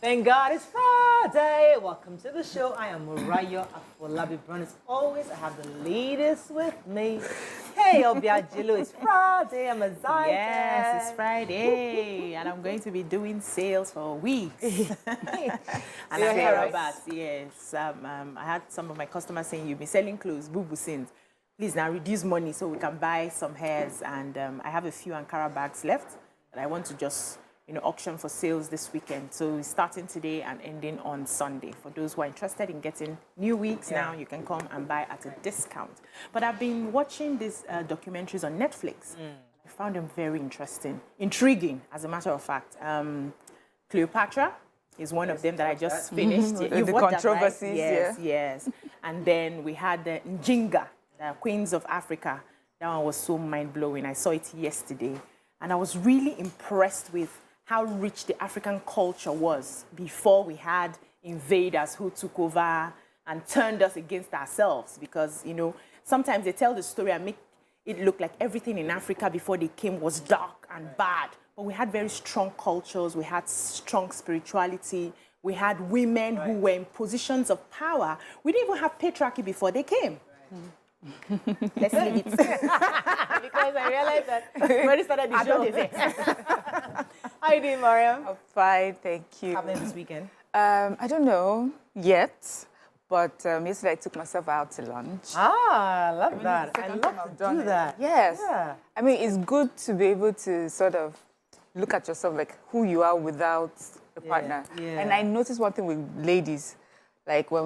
Thank God it's Friday. Welcome to the show. I am Mariah Afolabi Brown. As always, I have the ladies with me. Hey, Obiajilo, it's Friday. I'm excited. Yes, it's Friday, and I'm going to be doing sales for weeks. And I'm here about, yes. I had some of my customers saying, you've been selling clothes, boo-boo sins. Please now reduce money so we can buy some hairs. And I have a few Ankara bags left that I want to just auction for sales this weekend. So it's starting today and ending on Sunday. For those who are interested in getting new wigs now, you can come and buy at a discount. But I've been watching these documentaries on Netflix. I found them very interesting, intriguing, as a matter of fact. Cleopatra is one of them that I just finished. The controversies, yes. And then we had the Njinga, the Queens of Africa. That one was so mind-blowing. I saw it yesterday. And I was really impressed with how rich the African culture was before we had invaders who took over and turned us against ourselves. Because, sometimes they tell the story and make it look like everything in Africa before they came was dark and bad. But we had very strong cultures. We had strong spirituality. We had women who were in positions of power. We didn't even have patriarchy before they came. Let's leave it. Because I realized that we already started the show. How you doing, Mariam? I'm fine, thank you. Happening this weekend? I don't know yet, but yesterday I took myself out to lunch. Ah, I love that. I love to do that. Yes. Yeah. I mean, it's good to be able to sort of look at yourself like who you are without a partner. Yeah. And I noticed one thing with ladies, like when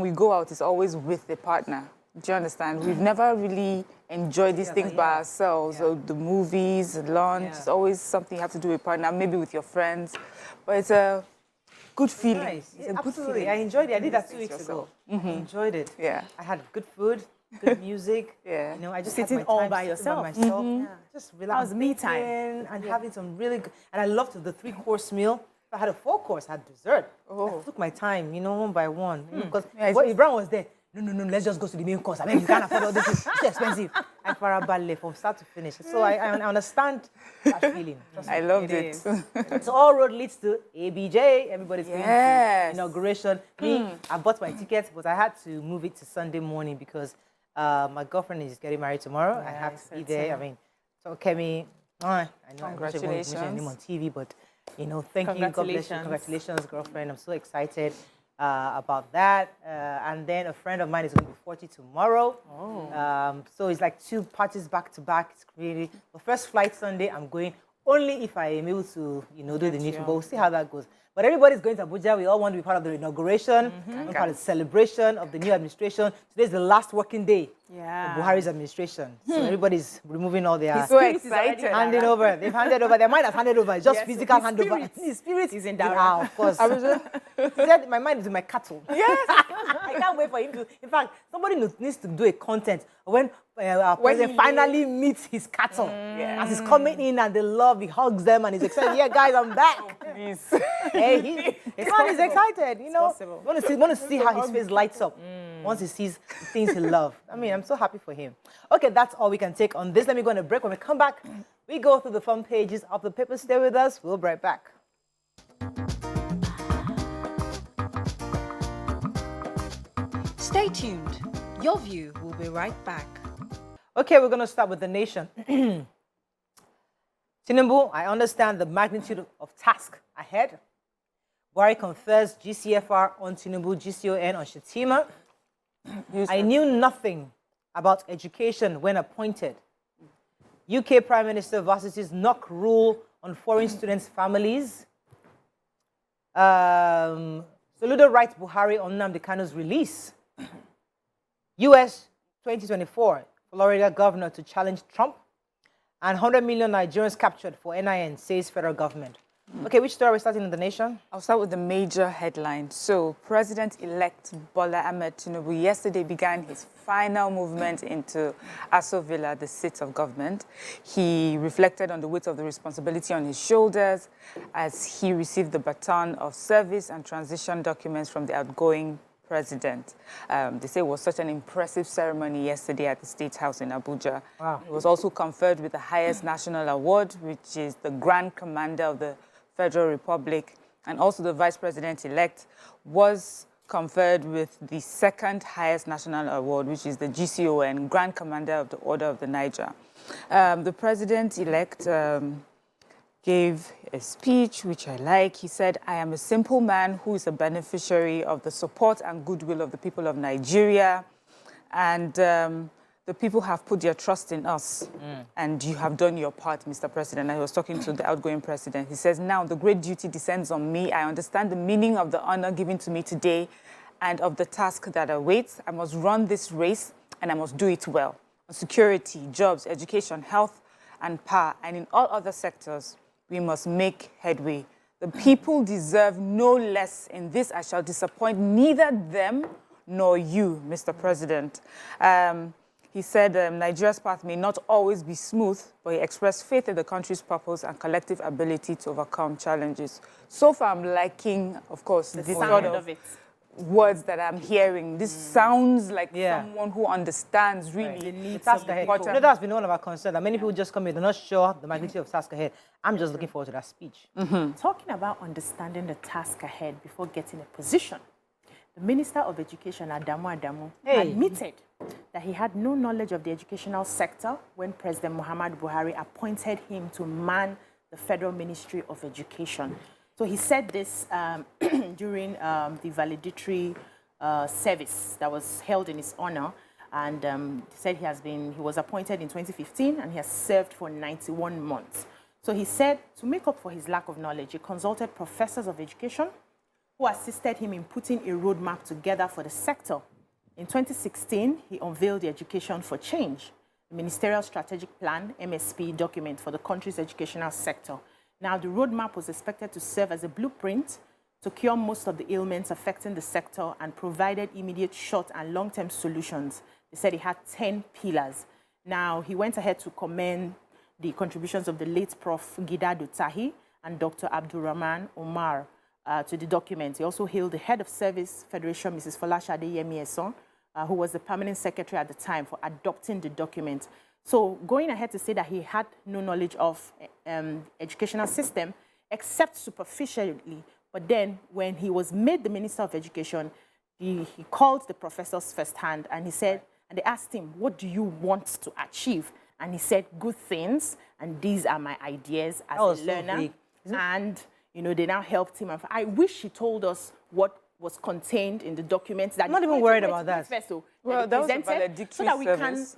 we go out, it's always with a partner. Do you understand? We've never really enjoyed these things by ourselves. So the movies, lunch, it's always something you have to do with a partner, maybe with your friends. But it's a good feeling. Nice. It's a good Absolutely. feeling. I enjoyed it. I did that 2 weeks ago. I enjoyed it. Yeah. I had good food, good music. Yeah. I just Sitting had my all time by sitting yourself. myself. Yeah. Just relax. That was me time. And having some really good, and I loved the 3-course meal. I had a 4-course, I had dessert. I took my time, one by one. Because Ibrahim was there. No, let's just go to the main course. I mean, you can't afford all this. It's too expensive. I farabalẹ̀ from start to finish. So I understand that feeling. I loved it. So all road leads to ABJ. Everybody's going to inauguration. Me, I bought my ticket, but I had to move it to Sunday morning because my girlfriend is getting married tomorrow. I have to be there. I mean, so Kemi, I know I won't mention her name on TV, but thank you. God bless you. Congratulations, girlfriend. I'm so excited about that. And then a friend of mine is going to be 40 tomorrow. So it's like 2 parties back to back. It's really the first flight Sunday. I'm going only if I am able to, do the needful. But we'll see how that goes. But everybody's going to Abuja. We all want to be part of the inauguration, part of the celebration of the new administration. Today's the last working day of Buhari's administration. So everybody's removing all their... He's so excited. Handing over. They've handed over. Their mind has handed over. It's just physical handover. His spirit is in that. Yeah, of course. He said, my mind is with my cattle. Yes. I can't wait for him to... In fact, somebody needs to do a content when our president finally meets his cattle. As he's coming in and they love, he hugs them and he's excited. Yeah, guys, I'm back. Hey, the man is excited, Want to see how his face lights up once he sees things he loves. I mean, I'm so happy for him. Okay, that's all we can take on this. Let me go on a break. When we come back, we go through the front pages of the paper. Stay with us. We'll be right back. Stay tuned. Your View will be right back. Okay, we're going to start with the nation. Tinubu, I understand the magnitude of task ahead. Buhari confers GCFR on Tinubu, GCON on Shetima. I knew nothing about education when appointed. UK Prime Minister Varsity's knock rule on foreign students' families. Soludo writes Buhari on Nnamdi Kanu's release. US 2024, Florida governor to challenge Trump. And 100 million Nigerians captured for NIN, says federal government. Okay, which story are we starting in the nation? I'll start with the major headline. So, President-elect Bola Ahmed Tinubu yesterday began his final movement into Aso Villa, the seat of government. He reflected on the weight of the responsibility on his shoulders as he received the baton of service and transition documents from the outgoing president. They say it was such an impressive ceremony yesterday at the State House in Abuja. Wow. It was also conferred with the highest national award, which is the Grand Commander of the Federal Republic, and also the Vice President-elect, was conferred with the second highest national award, which is the GCON, Grand Commander of the Order of the Niger. The President-elect gave a speech, which I like. He said, "I am a simple man who is a beneficiary of the support and goodwill of the people of Nigeria. And the people have put their trust in us. And you have done your part, Mr. President." And he was talking to the outgoing president. He says, "Now the great duty descends on me. I understand the meaning of the honor given to me today and of the task that awaits. I must run this race and I must do it well. On security, jobs, education, health, and power, and in all other sectors, we must make headway. The people deserve no less. In this I shall disappoint neither them nor you, Mr. President." He said Nigeria's path may not always be smooth, but he expressed faith in the country's purpose and collective ability to overcome challenges. So far, I'm liking, of course, this sort of words that I'm hearing. This sounds like someone who understands really the task ahead. You know, that's been one of our concerns, that many people just come in, they're not sure the magnitude of task ahead. I'm just looking forward to that speech. Talking about understanding the task ahead before getting a position, the Minister of Education, Adamu, admitted that he had no knowledge of the educational sector when President Muhammadu Buhari appointed him to man the Federal Ministry of Education. So he said this during the valedictory service that was held in his honor, and he said he was appointed in 2015 and he has served for 91 months. So he said to make up for his lack of knowledge, he consulted professors of education who assisted him in putting a roadmap together for the sector. In 2016, he unveiled the Education for Change, the Ministerial Strategic Plan, MSP document for the country's educational sector. Now, the roadmap was expected to serve as a blueprint to cure most of the ailments affecting the sector and provided immediate short and long-term solutions. They said it had 10 pillars. Now, he went ahead to commend the contributions of the late Prof. Gidado Tahi and Dr. Abdulrahman Omar to the document. He also hailed the head of service federation, Mrs. Folashade Yemieson, who was the permanent secretary at the time, for adopting the document. So going ahead to say that he had no knowledge of educational system, except superficially, but then when he was made the Minister of Education, he called the professors firsthand and he said, and they asked him, "What do you want to achieve?" And he said, "Good things, and these are my ideas as a learner." And you know, they now helped him. I wish he told us what was contained in the documents. That I'm not even worried about that. Well, that was a valedictory so that we service.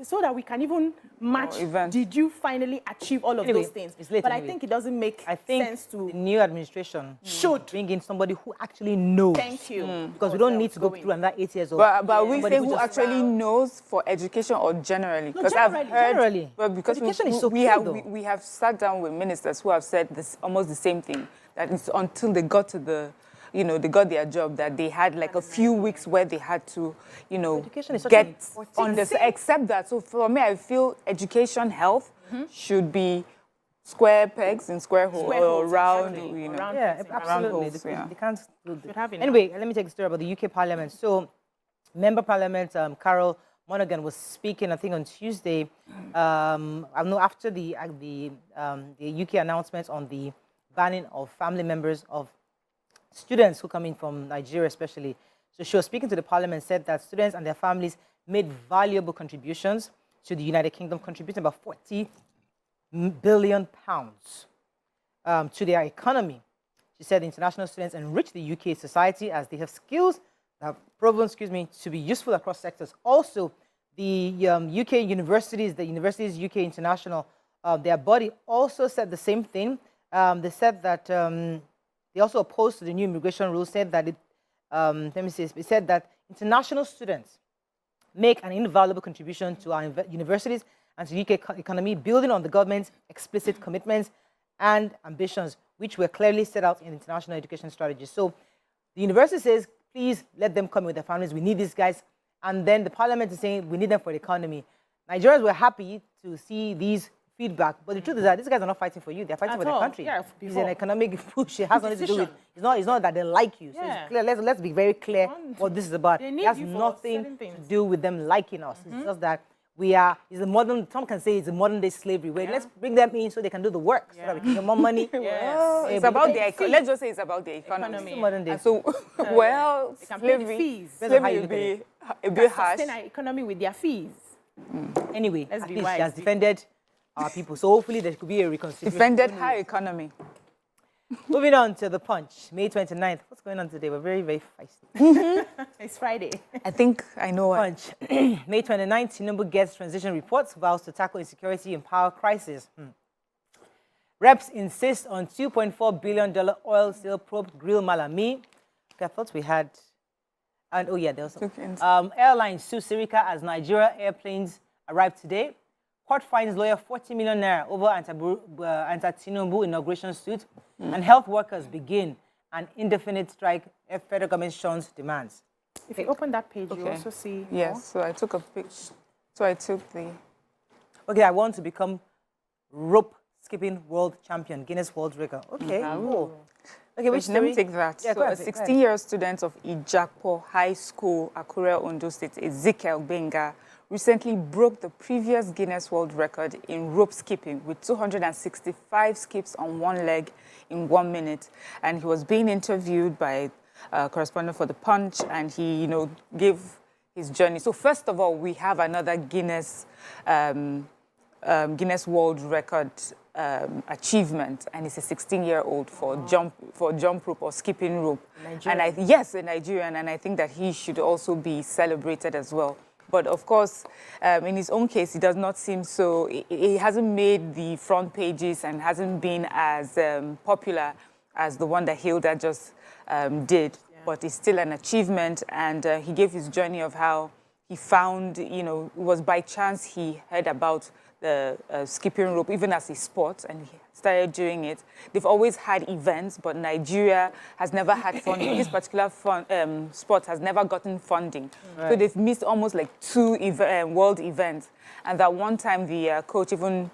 so that we can even match. Did you finally achieve all of those things? But I think it doesn't make sense to. The new administration should bring in somebody who actually knows. Thank you. Because we don't need to go through another 8 years old. But we say who actually knows for education or generally? Because I've heard. Generally. Well, because education is so we have sat down with ministers who have said this almost the same thing. That it's until they got to the. You know, they got their job, that they had like a few weeks where they had to, you know, get on this. Except that, so for me, I feel education, health should be square pegs in square holes, or round, you know. Yeah, absolutely. Holes, they can't do this. Anyway, let me take a story about the UK Parliament. So, Member Parliament Carol Monaghan was speaking, I think, on Tuesday. I know after the UK announcements on the banning of family members of students who come in from Nigeria especially. So she was speaking to the Parliament, said that students and their families made valuable contributions to the United Kingdom, contributing about £40 billion to their economy. She said international students enrich the UK society as they have skills that have proven, to be useful across sectors. Also, the UK universities, the Universities UK International, their body also said the same thing. They said that they also opposed to the new immigration rules, said that it said that international students make an invaluable contribution to our universities and to the UK economy, building on the government's explicit commitments and ambitions, which were clearly set out in international education strategies. So the university says, please let them come with their families. We need these guys. And then the Parliament is saying, we need them for the economy. Nigerians were happy to see these feedback, but the truth is that these guys are not fighting for you; they're fighting for their country. Yeah, it's an economic push. It has nothing to do with. It's not that they like you. So it's clear. Let's be very clear what this is about. It has nothing to do with them liking us. It's just that it's a modern, some can say it's a modern day slavery, where let's bring them in so they can do the work, so that we can get more money. Well, it's about let's just say it's about the economy. It's modern day. And so, well, They can pay the slavery, fees. slavery will be a bit harsh. Sustain our economy with their fees. Anyway, Let's at be least she wise. has defended our people, so hopefully there could be a reconciliation. Defended high economy. Moving on to the Punch, May 29th. What's going on today? We're very, very feisty. It's Friday. I think I know what. Punch, May 29th, Tinubu gets transition reports, vows to tackle insecurity and power crisis. Reps insist on $2.4 billion oil sale probe grill Malami. Okay, I thought we had, and oh yeah, there was some. Airlines sue Sirica as Nigeria airplanes arrived today. Court finds lawyer 40 million naira over anti-Tinubu inauguration suit. And health workers begin an indefinite strike if federal government shuns demands. If you open that page, you also see. Yes, so I took a picture. So I took the. Okay, I want to become rope skipping world champion, Guinness World Record. Okay, cool. Okay, which Let me story? take that. Yeah, so go a ahead, go ahead. 16-year-old student of Ijapo High School, Akure, Ondo State, Ezekiel Benga, recently broke the previous Guinness World Record in rope skipping with 265 skips on one leg in 1 minute. And he was being interviewed by a correspondent for The Punch, and he, gave his journey. So first of all, we have another Guinness World Record achievement, and he's a 16-year-old for jump rope or skipping rope. Nigerian. And yes, a Nigerian, and I think that he should also be celebrated as well. But of course, in his own case, he does not seem so. He hasn't made the front pages and hasn't been as popular as the one that Hilda just did. Yeah. But it's still an achievement, and he gave his journey of how he found, it was by chance he heard about the skipping rope, even as a sport, and he started doing it. They've always had events, but Nigeria has never had funding. This particular sport has never gotten funding. Right. So they've missed almost like 2 world events. And that one time the coach even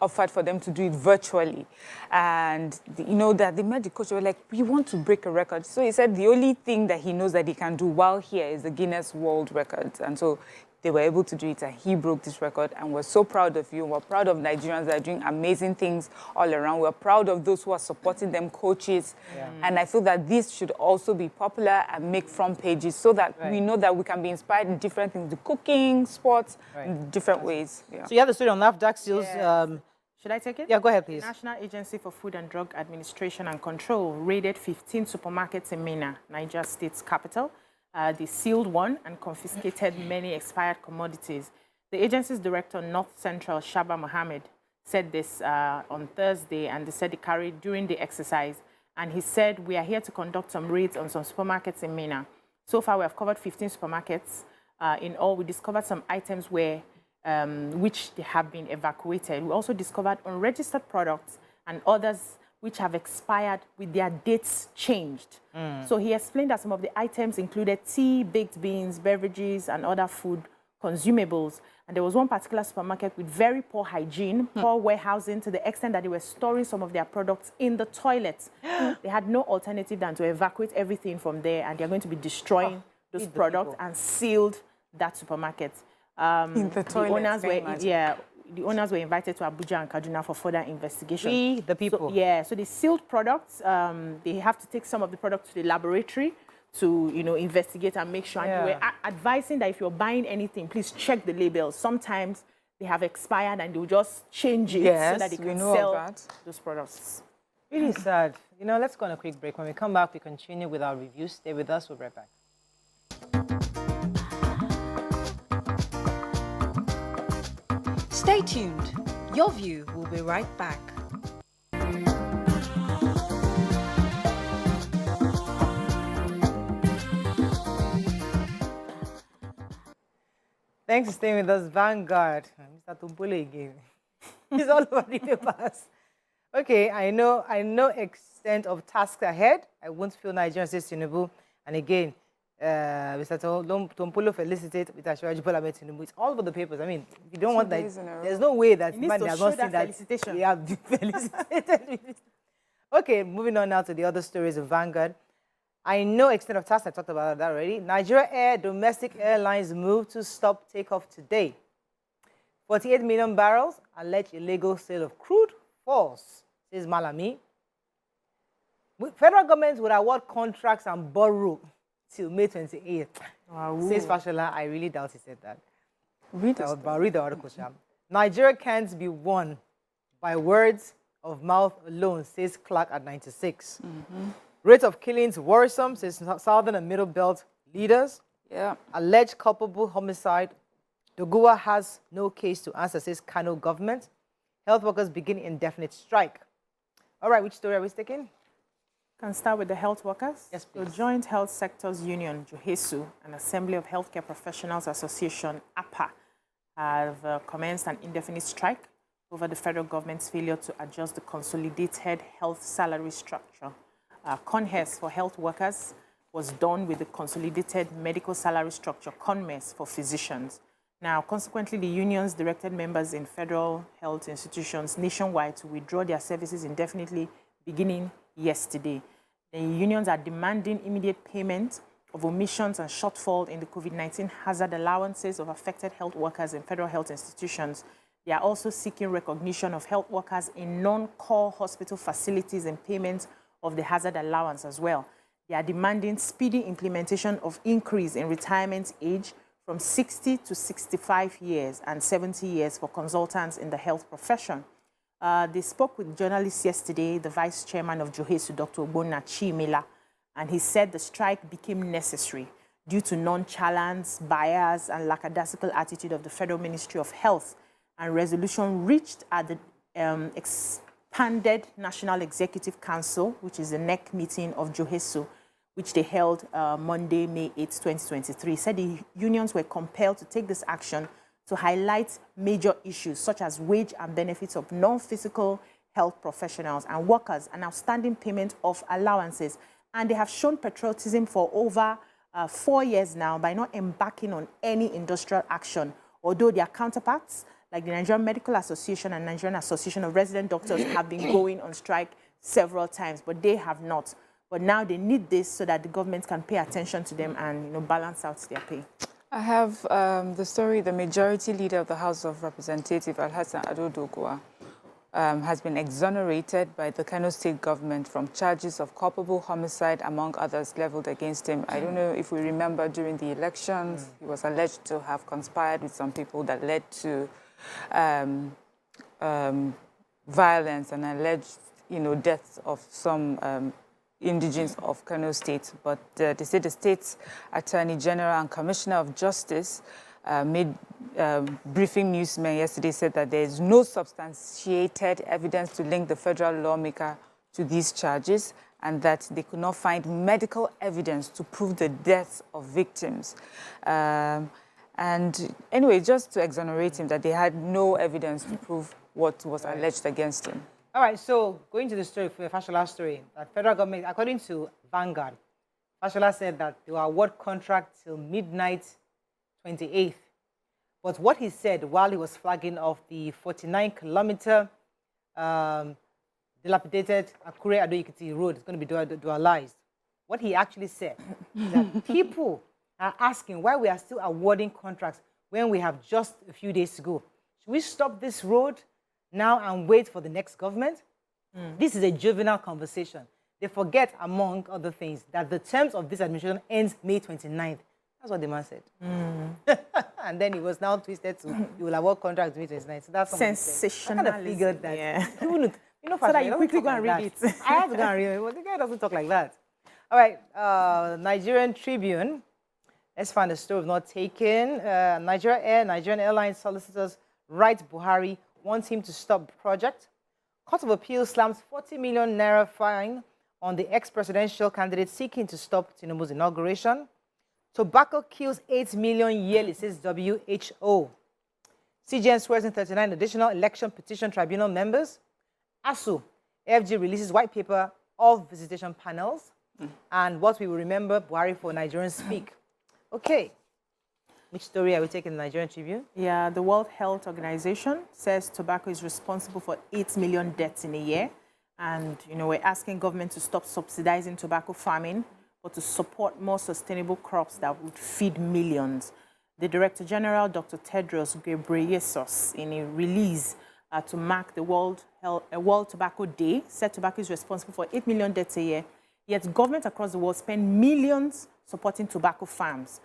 offered for them to do it virtually. And that they met the coach, they were like, we want to break a record. So he said the only thing that he knows that he can do while here is the Guinness World Records. And so they were able to do it, and he broke this record. And we're so proud of you. We're proud of Nigerians that are doing amazing things all around. We're proud of those who are supporting them, coaches. Yeah. And I feel that this should also be popular and make front pages so that we know that we can be inspired in different things, the cooking, sports, in different ways. Yeah. So you have the story on NAFDAC seals. Should I take it? Yeah, go ahead, please. The National Agency for Food and Drug Administration and Control raided 15 supermarkets in Minna, Niger State's capital. They sealed one and confiscated many expired commodities. The agency's director, North Central, Shaba Mohammed, said this on Thursday, and they said it carried during the exercise. And he said, we are here to conduct some raids on some supermarkets in Minna. So far, we have covered 15 supermarkets. In all, we discovered some items which have been evacuated. We also discovered unregistered products and others which have expired with their dates changed. So he explained that some of the items included tea, baked beans, beverages, and other food consumables. And there was one particular supermarket with very poor hygiene, poor warehousing, to the extent that they were storing some of their products in the toilets. They had no alternative than to evacuate everything from there, and they're going to be destroying those products and sealed that supermarket. In the toilets, the owners were invited to Abuja and Kaduna for further investigation. We, the people. So they sealed products. They have to take some of the products to the laboratory to, investigate and make sure. And they were advising that if you're buying anything, please check the labels. Sometimes they have expired and they'll just change it so that they can sell those products. Really sad. Let's go on a quick break. When we come back, we continue with our review. Stay with us. We'll be right back. Stay tuned. Your View will be right back. Thanks for staying with us, Vanguard. Mr. Tumpule again. He's all over the papers. Okay, I know extent of tasks ahead. I won't feel Nigerian says Tinubu. And again, Mr. Tompulo felicitate with Ashwaji Bola Tinubu. It's all over the papers. I mean, if you don't want that, there's no way that man has not seen that. Felicitation. Yeah, felicitated. Okay, moving on now to the other stories of Vanguard. I know extent of tasks. I talked about that already. Nigeria Air domestic airlines move to stop takeoff today. 48 million barrels, alleged illegal sale of crude, false, says Malami. Federal government would award contracts and borrow till May 28th. Says Fashola, I really doubt he said that. Read the article, Sham. Nigeria can't be won by words of mouth alone, says Clark at 96. Rate of killings worrisome, says Southern and Middle Belt leaders. Yeah. Alleged culpable homicide. Doguwa has no case to answer, says Kano government. Health workers begin indefinite strike. All right, which story are we sticking? Can start with the health workers. Yes, please. The Joint Health Sectors Union, JOHESU, and Assembly of Healthcare Professionals Association, APA, have commenced an indefinite strike over the federal government's failure to adjust the consolidated health salary structure. CONHES for health workers was done with the consolidated medical salary structure, CONMES for physicians. Now, consequently, the unions directed members in federal health institutions nationwide to withdraw their services indefinitely beginning yesterday. The unions are demanding immediate payment of omissions and shortfall in the COVID-19 hazard allowances of affected health workers in federal health institutions. They are also seeking recognition of health workers in non-core hospital facilities and payment of the hazard allowance as well. They are demanding speedy implementation of increase in retirement age from 60 to 65 years and 70 years for consultants in the health profession. They spoke with journalists yesterday, the vice chairman of JOHESU, Dr. Ogbonna Chimila, and he said the strike became necessary due to nonchalance, bias, and lackadaisical attitude of the Federal Ministry of Health, and resolution reached at the expanded National Executive Council, which is the NEC meeting of JOHESU, which they held Monday, May 8, 2023, said the unions were compelled to take this action to highlight major issues such as wage and benefits of non-physical health professionals and workers and outstanding payment of allowances. And they have shown patriotism for over 4 years now by not embarking on any industrial action, although their counterparts, like the Nigerian Medical Association and Nigerian Association of Resident Doctors, have been going on strike several times, but they have not. But now they need this so that the government can pay attention to them and balance out their pay. I have the story. The majority leader of the House of Representatives, Alhassan Ado Doguwa, has been exonerated by the Kano State government from charges of culpable homicide, among others, leveled against him. I don't know if we remember during the elections, he was alleged to have conspired with some people that led to violence and alleged, deaths of some indigenes of Kano State. But they say the state's Attorney General and Commissioner of Justice made briefing newsmen yesterday said that there is no substantiated evidence to link the federal lawmaker to these charges and that they could not find medical evidence to prove the deaths of victims. And anyway, just to exonerate him, that they had no evidence to prove what was alleged against him. All right, so going to the story, for the Fashola story, that federal government, according to Vanguard, Fashola said that they will award contract till midnight 28th. But what he said while he was flagging off the 49-kilometer dilapidated Akure-Ado-Ekiti road is going to be dualized, what he actually said is that people are asking why we are still awarding contracts when we have just a few days to go. Should we stop this road now and wait for the next government? This is a juvenile conversation. They forget, among other things, that the terms of this administration ends May 29th. That's what the man said. And then he was now twisted to, you will award contracts May 29th. So that's sensational. I kind of figured that. Yeah. So that you quickly go and read it. I have to go and read it. Well, the guy doesn't talk like that. All right, Nigerian Tribune. Let's find the story we've not taken. Nigerian Airlines solicitors write Buhari, wants him to stop the project. Court of Appeal slams 40 million naira fine on the ex-presidential candidate seeking to stop Tinubu's inauguration. Tobacco kills 8 million yearly, says WHO. CGN swears in 39 additional election petition tribunal members. ASU, FG releases white paper of visitation panels. And what we will remember, Buhari for Nigerians speak. Okay. Which story are we taking in the Nigerian Tribune? Yeah, the World Health Organization says tobacco is responsible for 8 million deaths in a year. And, we're asking government to stop subsidizing tobacco farming, but to support more sustainable crops that would feed millions. the Director General, Dr. Tedros Ghebreyesus, in a release to mark the World Tobacco Day, said tobacco is responsible for 8 million deaths a year, yet governments across the world spend millions supporting tobacco farms.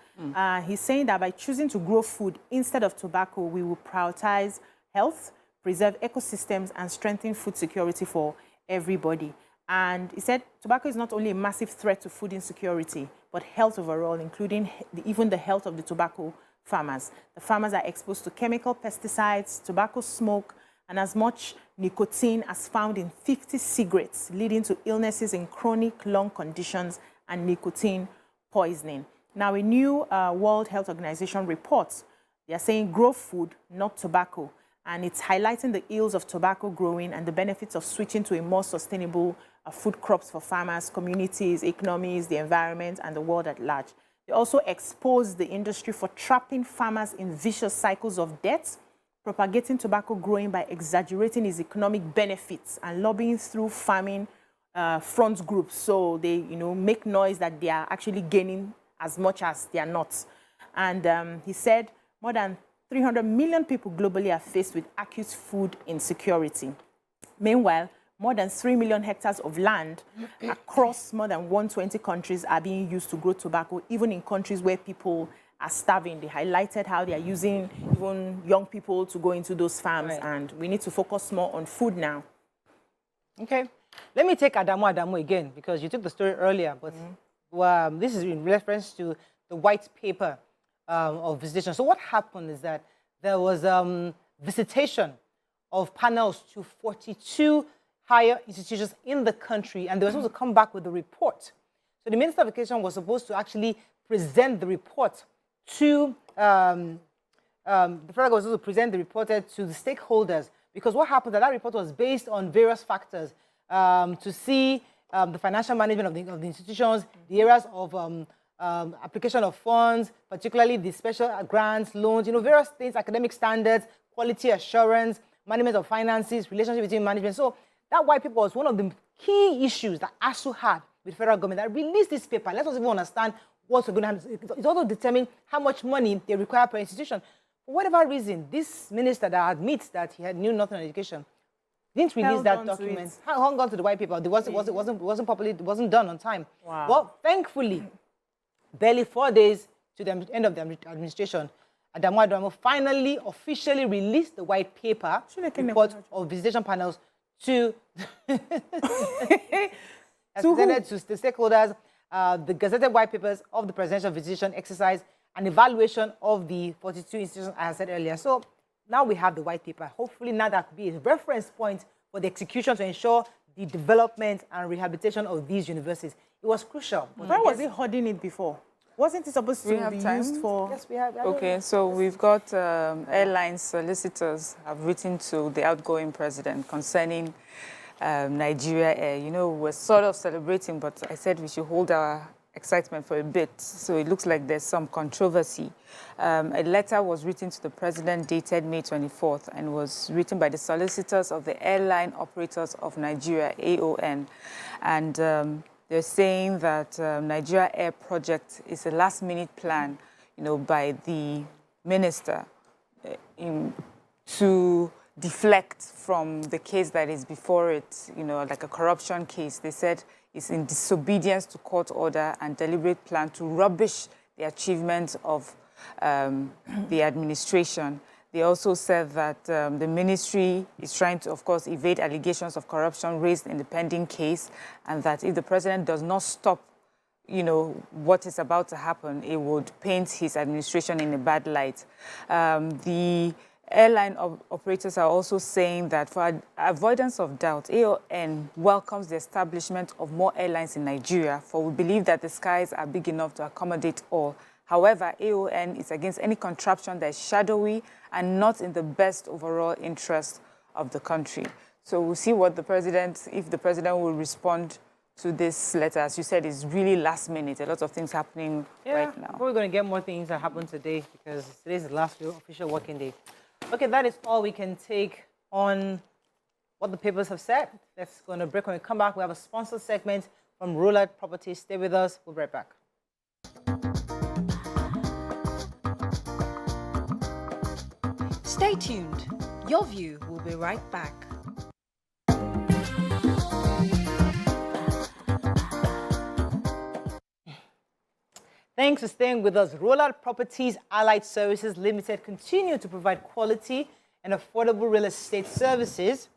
He's saying that by choosing to grow food instead of tobacco, we will prioritize health, preserve ecosystems, and strengthen food security for everybody. And he said tobacco is not only a massive threat to food insecurity, but health overall, including even the health of the tobacco farmers. The farmers are exposed to chemical pesticides, tobacco smoke, and as much nicotine as found in 50 cigarettes, leading to illnesses in chronic lung conditions and nicotine poisoning. Now, a new World Health Organization report, they are saying grow food, not tobacco, and it's highlighting the ills of tobacco growing and the benefits of switching to a more sustainable food crops for farmers, communities, economies, the environment, and the world at large. They also expose the industry for trapping farmers in vicious cycles of debt, propagating tobacco growing by exaggerating its economic benefits and lobbying through farming front groups. So they, make noise that they are actually gaining as much as they are not. And he said more than 300 million people globally are faced with acute food insecurity. Meanwhile, more than 3 million hectares of land across more than 120 countries are being used to grow tobacco, even in countries where people are starving. They highlighted how they are using even young people to go into those farms, and we need to focus more on food now. Okay. Let me take Adamu again, because you took the story earlier, but this is in reference to the white paper of visitation. So what happened is that there was visitation of panels to 42 higher institutions in the country, and they were supposed to come back with a report. So the Minister of Education was supposed to actually present the report to, the federal government was supposed to present the report to the stakeholders, because what happened that report was based on various factors to see the financial management of the institutions, the areas of application of funds, particularly the special grants, loans, various things, academic standards, quality assurance, management of finances, relationship between management. So that white paper was one of the key issues that ASU had with federal government that released this paper. Let us even understand what's going to happen. It's also determine how much money they require per institution. For whatever reason, this minister that admits that he knew nothing on education didn't release that document. Hung on to the white paper. It wasn't done on time. Wow. Well, thankfully, barely 4 days to the end of the administration, Adamu finally officially released the white paper report of visitation panels to presented to the stakeholders, the gazetted white papers of the presidential visitation exercise and evaluation of the 42 institutions, as I said earlier. So now we have the white paper. Hopefully now that could be a reference point for the execution to ensure the development and rehabilitation of these universities. It was crucial. Why was it holding it before? Wasn't it supposed to be used for? Yes, we have. Okay, so we've got airline solicitors have written to the outgoing president concerning Nigeria Air. We're sort of celebrating, but I said we should hold our excitement for a bit. So it looks like there's some controversy. A letter was written to the president dated May 24th and was written by the solicitors of the Airline Operators of Nigeria, AON. And they're saying that Nigeria Air project is a last-minute plan, by the minister to deflect from the case that is before it, like a corruption case. They said it's in disobedience to court order and deliberate plan to rubbish the achievements of the administration. They also said that the ministry is trying to, of course, evade allegations of corruption raised in the pending case, and that if the president does not stop, what is about to happen, it would paint his administration in a bad light. The airline operators are also saying that for avoidance of doubt, AON welcomes the establishment of more airlines in Nigeria, for we believe that the skies are big enough to accommodate all. However, AON is against any contraption that is shadowy and not in the best overall interest of the country. So we'll see what if the president will respond to this letter. As you said, it's really last minute. A lot of things happening right now. We're going to get more things that happen today because today's the last official working day. Okay, that is all we can take on what the papers have said. Let's go on a break. When we come back, we have a sponsored segment from Roulette Properties. Stay with us. We'll be right back. Stay tuned. Your View will be right back. Thanks for staying with us. Rollout Properties Allied Services Limited continue to provide quality and affordable real estate services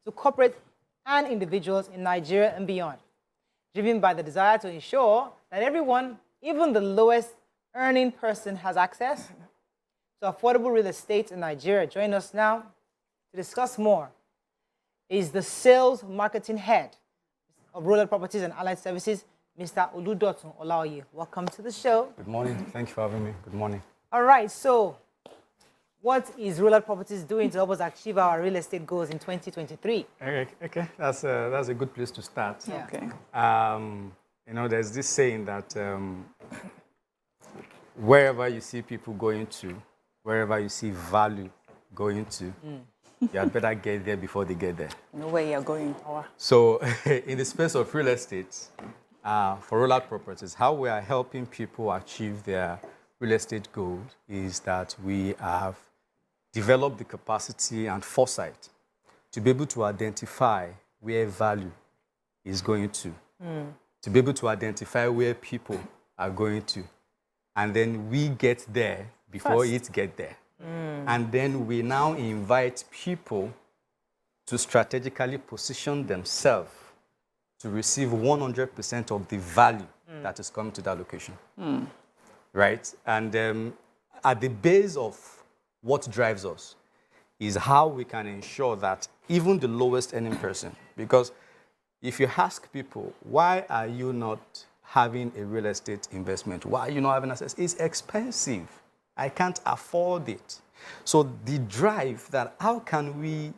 to corporate and individuals in Nigeria and beyond, driven by the desire to ensure that everyone, even the lowest earning person, has access to affordable real estate in Nigeria. Join us now to discuss more is the Sales Marketing Head of Rollout Properties and Allied Services, Mr. Oludotun Olaoye. Welcome to the show. Good morning. Thank you for having me. Good morning. All right, so what is Rollout Properties doing to help us achieve our real estate goals in 2023? Okay, that's a good place to start. Yeah. Okay. You know, there's this saying that wherever you see people going to, wherever you see value going to, you had better get there before they get there. Know where you're going. So in the space of real estate, for Rollout Properties, how we are helping people achieve their real estate goals is that we have developed the capacity and foresight to be able to identify where value is going to be able to identify where people are going to, and then we get there before it gets there. And then we now invite people to strategically position themselves to receive 100% of the value that is coming to that location. Right? And at the base of what drives us is how we can ensure that even the lowest earning person, because if you ask people, why are you not having a real estate investment? Why are you not having access? It's expensive. I can't afford it. So the drive that how can we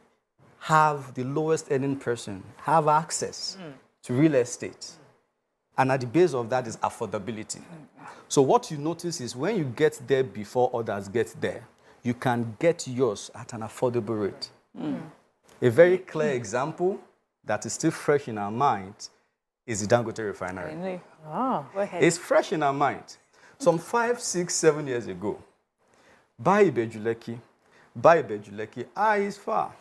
have the lowest earning person have access to real estate? And at the base of that is affordability. So what you notice is when you get there before others get there, you can get yours at an affordable rate. A very clear example that is still fresh in our mind is the Dangote refinery. Go ahead. It's fresh in our mind. Some 5, 6, 7 years ago, buy Ibejuleki, it's far.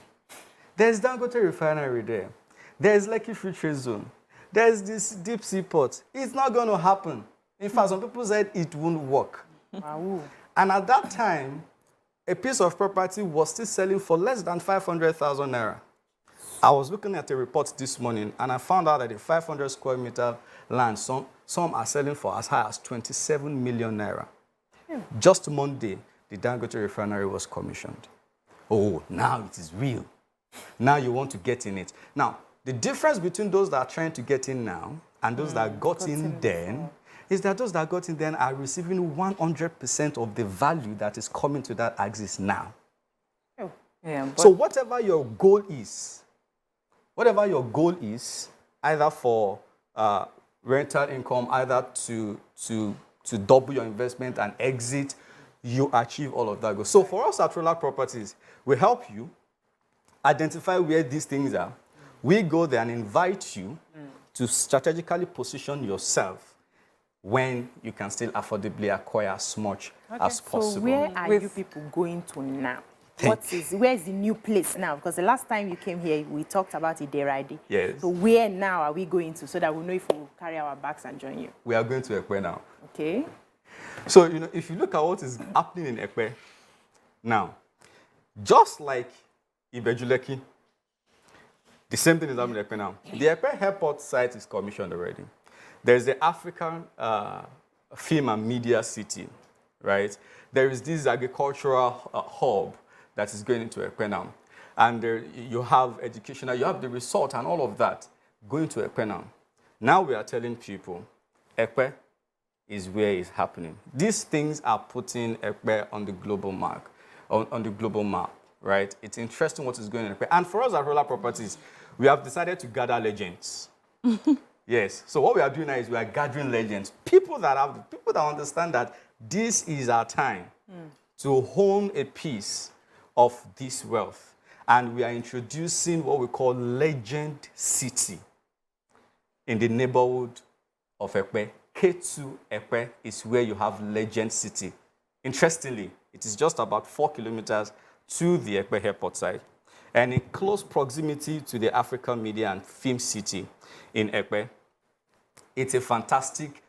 There's Dangote refinery there. There's Lekki Free Trade Zone. There's this deep sea port. It's not going to happen. In fact, some people said it won't work. And at that time, a piece of property was still selling for less than 500,000 naira. I was looking at a report this morning, and I found out that the 500 square meter land, some are selling for as high as 27 million naira. Just Monday, the Dangote refinery was commissioned. Oh, now it is real. Now you want to get in it. Now, the difference between those that are trying to get in now and those that got in then is that those that got in then are receiving 100% of the value that is coming to that axis now. So whatever your goal is, either for rental income, either to double your investment and exit, you achieve all of that goal. So for us at Rollout Properties, we help you identify where these things are. We go there and invite you to strategically position yourself when you can still affordably acquire as much as possible. So where are you people going to now? Where is the new place now? Because the last time you came here, we talked about Ideradi. Yes. So where now are we going to so that we know if we'll carry our bags and join you? We are going to Ekwe now. Okay. So, if you look at what is happening in Ekwe now, just like Ibejuleki, the same thing is happening in Ekwe now. The Ekwe airport site is commissioned already. There's the African Film and Media City, right? There is this agricultural hub that is going into Ekwe now. And there, you have educational, you have the resort and all of that going to Ekwe now. Now we are telling people, Ekwe is where it's happening. These things are putting Ekwe on the global map, on the global map, right? It's interesting what is going on in Ekwe. And for us at Rollout Properties, we have decided to gather legends. Yes. So what we are doing now is we are gathering legends, people that understand that this is our time to hone a piece of this wealth. And we are introducing what we call Legend City in the neighborhood of Ekwe. K2 Ekwe is where you have Legend City. Interestingly, it is just about 4 kilometers to the Ekpe airport side and in close proximity to the African Media and Film City in Ekpe. It's a fantastic,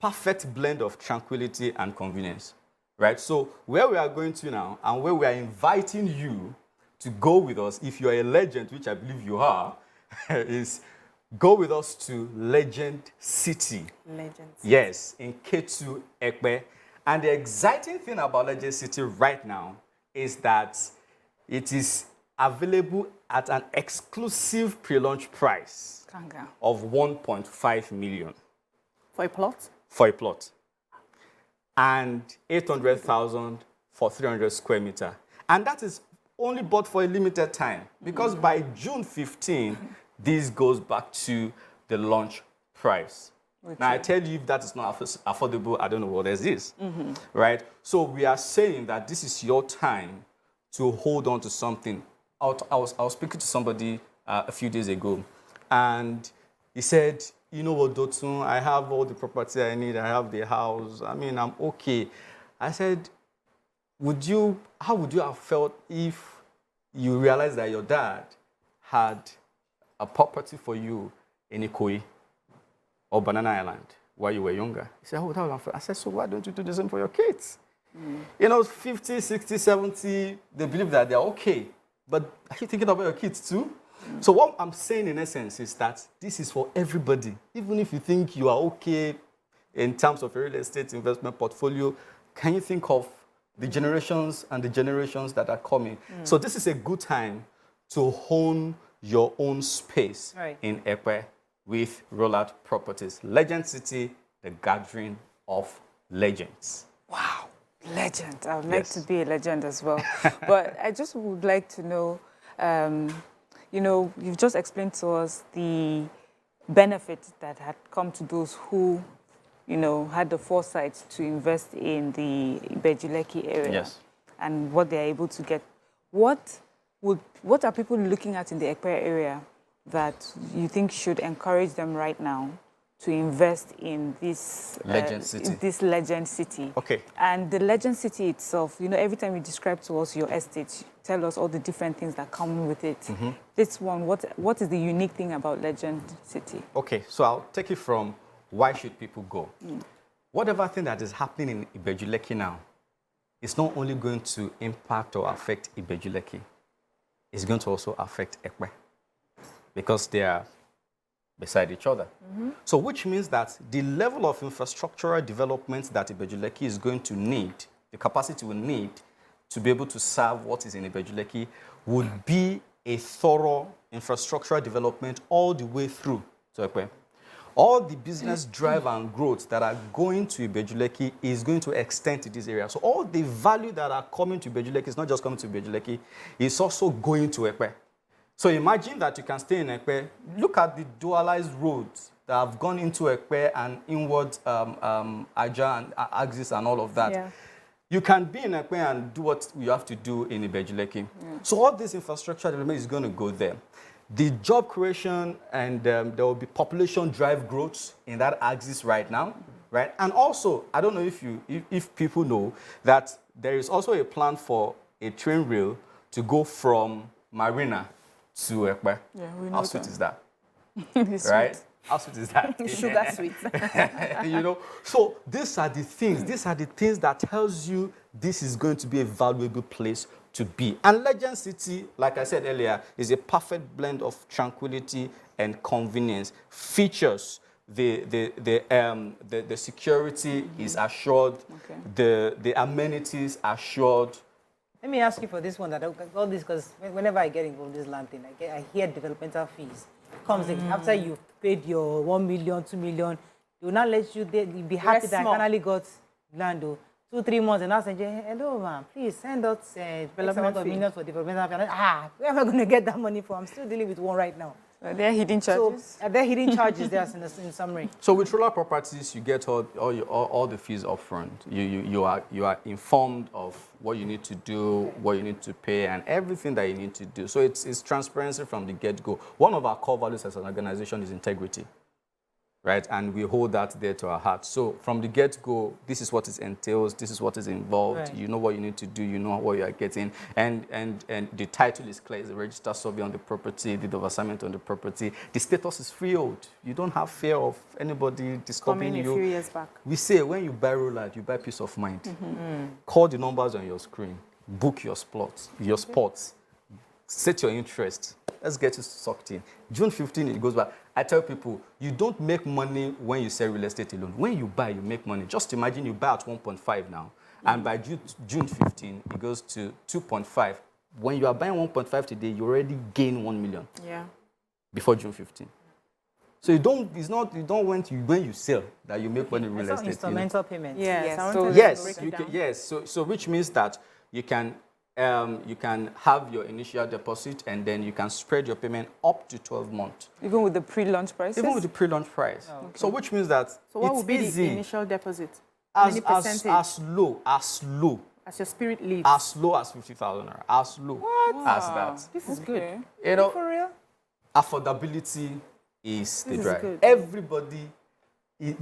perfect blend of tranquility and convenience, right? So where we are going to now and where we are inviting you to go with us, if you are a legend, which I believe you are, is go with us to Legend City. Legend. Yes, in K2 Ekpe. And the exciting thing about Legend City right now is that it is available at an exclusive pre-launch price of 1.5 million. For a plot? For a plot. And 800,000 for 300 square meter. And that is only bought for a limited time because by June 15, this goes back to the launch price. Now, I tell you, if that is not affordable, I don't know what else is, right? So we are saying that this is your time to hold on to something. I was speaking to somebody a few days ago, and he said, you know what, Dotun, I have all the property I need. I have the house. I mean, I'm okay. I said, how would you have felt if you realized that your dad had a property for you in Ikoyi or Banana Island while you were younger? He said, oh, that would have felt. I said, so why don't you do the same for your kids? You know, 50, 60, 70, they believe that they're okay. But are you thinking about your kids too? So what I'm saying in essence is that this is for everybody. Even if you think you are okay in terms of a real estate investment portfolio, can you think of the generations and the generations that are coming? So this is a good time to hone your own space in Ekpe with Rollout Properties. Legend City, the gathering of legends. Wow, legend. I would like to be a legend as well. But I just would like to know, you know, you've just explained to us the benefits that had come to those who, you know, had the foresight to invest in the Ibejuleki area and what they're able to get. What are people looking at in the Ekpe area that you think should encourage them right now to invest in this Legend City? This Legend City. Okay. And the Legend City itself, you know, every time you describe to us your estate, tell us all the different things that come with it. This one, what is the unique thing about Legend City? Okay, so I'll take it from why should people go? Whatever thing that is happening in Ibejuleki now is not only going to impact or affect Ibejuleki, it's going to also affect Ekpe because they are beside each other. So which means that the level of infrastructural development that Ibejuleki is going to need, the capacity we need to be able to serve what is in Ibejuleki would be a thorough infrastructural development all the way through to Ekpe. All the business drive and growth that are going to Ibejuleki is going to extend to this area. So all the value that are coming to Ibejuleki is not just coming to Ibejuleki, it's also going to Ekpe. So imagine that you can stay in Ekpe. Look at the dualized roads that have gone into Ekpe and inward Aja and Axis and all of that. You can be in Ekpe and do what you have to do in Ibejuleki. So all this infrastructure development is going to go there. The job creation and there will be population drive growth in that axis right now, right? And also, I don't know if people know that there is also a plan for a train rail to go from Marina to Ekpe. Yeah, we know. How sweet is that? Right? How sweet is that? Sugar sweet. You know, so these are the things that tells you this is going to be a valuable place to be. And Legend City, like I said earlier, is a perfect blend of tranquility and convenience. Features, the security is assured, the amenities assured. Let me ask you for this one, that all this, because whenever I get involved in this land thing, I hear developmental fees. Comes in after you've paid your 1 million, 2 million, they will not let you be happy that I finally got land. 2-3 months, and now say, hello, man, please send us development of millions for developmental fee. Where am I going to get that money from? I'm still dealing with one right now. Are there hidden charges? So, are there hidden charges there in summary? So with Rollout Properties, you get all the fees up front. You are informed of what you need to do, what you need to pay, and everything that you need to do. So it's transparency from the get-go. One of our core values as an organization is integrity. right? And we hold that there to our heart. So from the get-go, this is what it entails, this is what is involved, Right. you know what you need to do, you know what you are getting, and the title is clear, it's a registered survey on the property, the assignment on the property, the status is freehold. You don't have fear of anybody disturbing Coming a you. few years back. We say when you buy rollout, you buy peace of mind. Call the numbers on your screen, book your spots, set your interest. Let's get you sucked in. June 15, it goes back. I tell people, you don't make money when you sell real estate alone. When you buy, you make money. Just imagine you buy at 1.5 now, and by June 15, it goes to 2.5. When you are buying 1.5 today, you already gain 1 million. Yeah. Before June 15. So you don't want when you sell that you make money in real estate. Instrumental payment. Yes. I So- wanted to Yes, break it you down. can, yes. So which means that you can have your initial deposit and then you can spread your payment up to 12 months. Even with the pre-launch prices? Even with the pre-launch price. So which means that So what it's would be easy the initial deposit? as, Many as, percentage? as As your spirit leads. low as 50,000 naira. As low as that. This is good. Okay. You know, For real? affordability is the This is drive. good. Everybody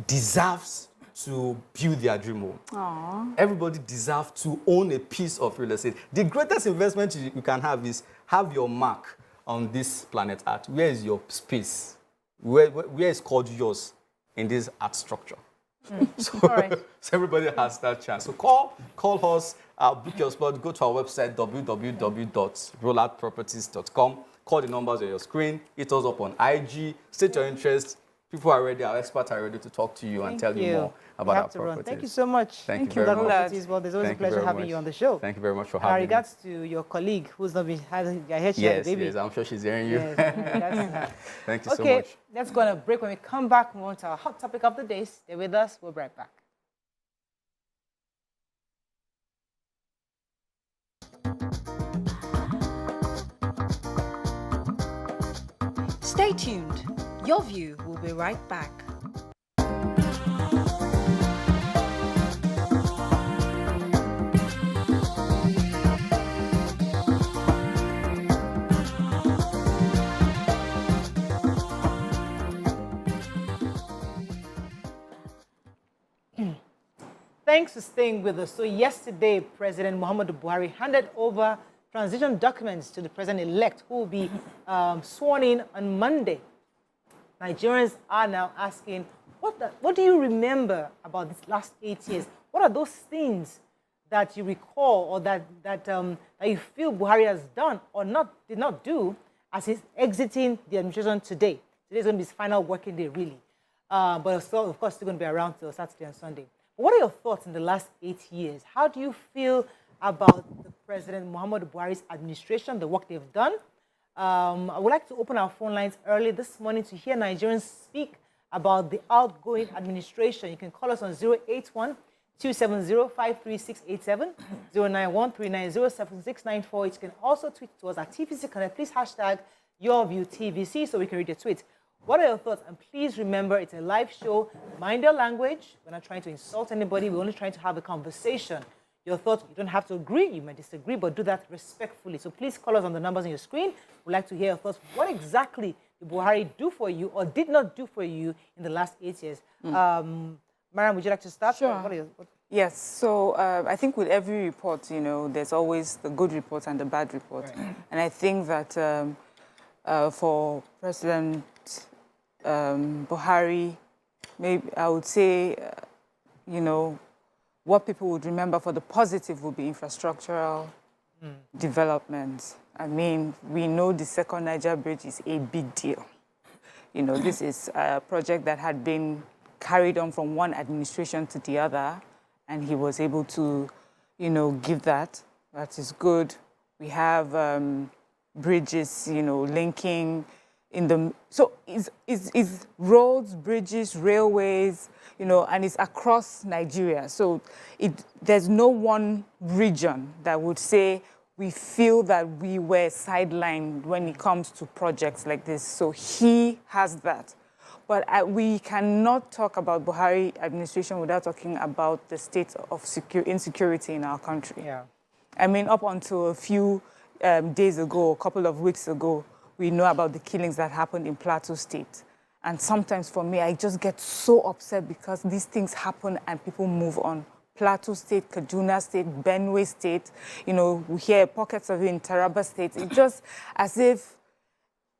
deserves to build their dream home. Everybody deserves to own a piece of real estate. The greatest investment you can have is have your mark on this planet Earth. Where is your space? Where is called yours in this art structure? So, right. so everybody has that chance. So call us, book your spot, go to our website, www.rolloutproperties.com. Call the numbers on your screen, hit us up on IG, state your interest. People are ready, our experts are ready to talk to you and tell you more about our properties. Thank you so much. Thank you very much. Properties. Well, there's always Thank a you pleasure very having much. you on the show. Thank you very much for And having me. regards to your colleague who's not been having, I heard she had a Yes, baby. yes, I'm sure she's hearing you. Yes, that's Thank you so okay, much. let's go on a break. When we come back, we want to our hot topic of the day. Stay with us. We'll be right back. Stay tuned. Your View will be right back. Thanks for staying with us. So yesterday, President Muhammadu Buhari handed over transition documents to the president-elect, who will be sworn in on Monday. Nigerians are now asking, what do you remember about these last 8 years? What are those things that you recall or that you feel Buhari has done or did not do as he's exiting the administration today? Today's going to be his final working day, really. But still, of course, still going to be around till Saturday and Sunday. What are your thoughts in the last 8 years? How do you feel about the President Muhammadu Buhari's administration, the work they've done? I would like to open our phone lines early this morning to hear Nigerians speak about the outgoing administration. You can call us on 081-270-53687, 091-390-7694. You can also tweet to us at TVC Connect. Please hashtag YourViewTVC so we can read your tweet. What are your thoughts? And please remember, it's a live show. Mind your language. We're not trying to insult anybody. We're only trying to have a conversation. Your thoughts, you don't have to agree. You might disagree, but do that respectfully. So please call us on the numbers on your screen. We'd like to hear your thoughts. What exactly did Buhari do for you or did not do for you in the last 8 years? Mariam, would you like to start? Sure. Yes, so I think with every report, there's always the good report and the bad report. Right. And I think that for President Buhari, maybe I would say, what people would remember for the positive would be infrastructural development. I mean, we know the second Niger Bridge is a big deal. This is a project that had been carried on from one administration to the other, and he was able to, give that. That is good. We have bridges, linking in the... So it's roads, bridges, railways, and it's across Nigeria. So there's no one region that would say we feel that we were sidelined when it comes to projects like this. So he has that. But we cannot talk about Buhari administration without talking about the state of insecurity in our country. Yeah. I mean, up until a few days ago, a couple of weeks ago, we know about the killings that happened in Plateau State. And sometimes for me, I just get so upset because these things happen and people move on. Plateau State, Kaduna State, Benue State, you know, we hear pockets of it in Taraba State. It's just as if,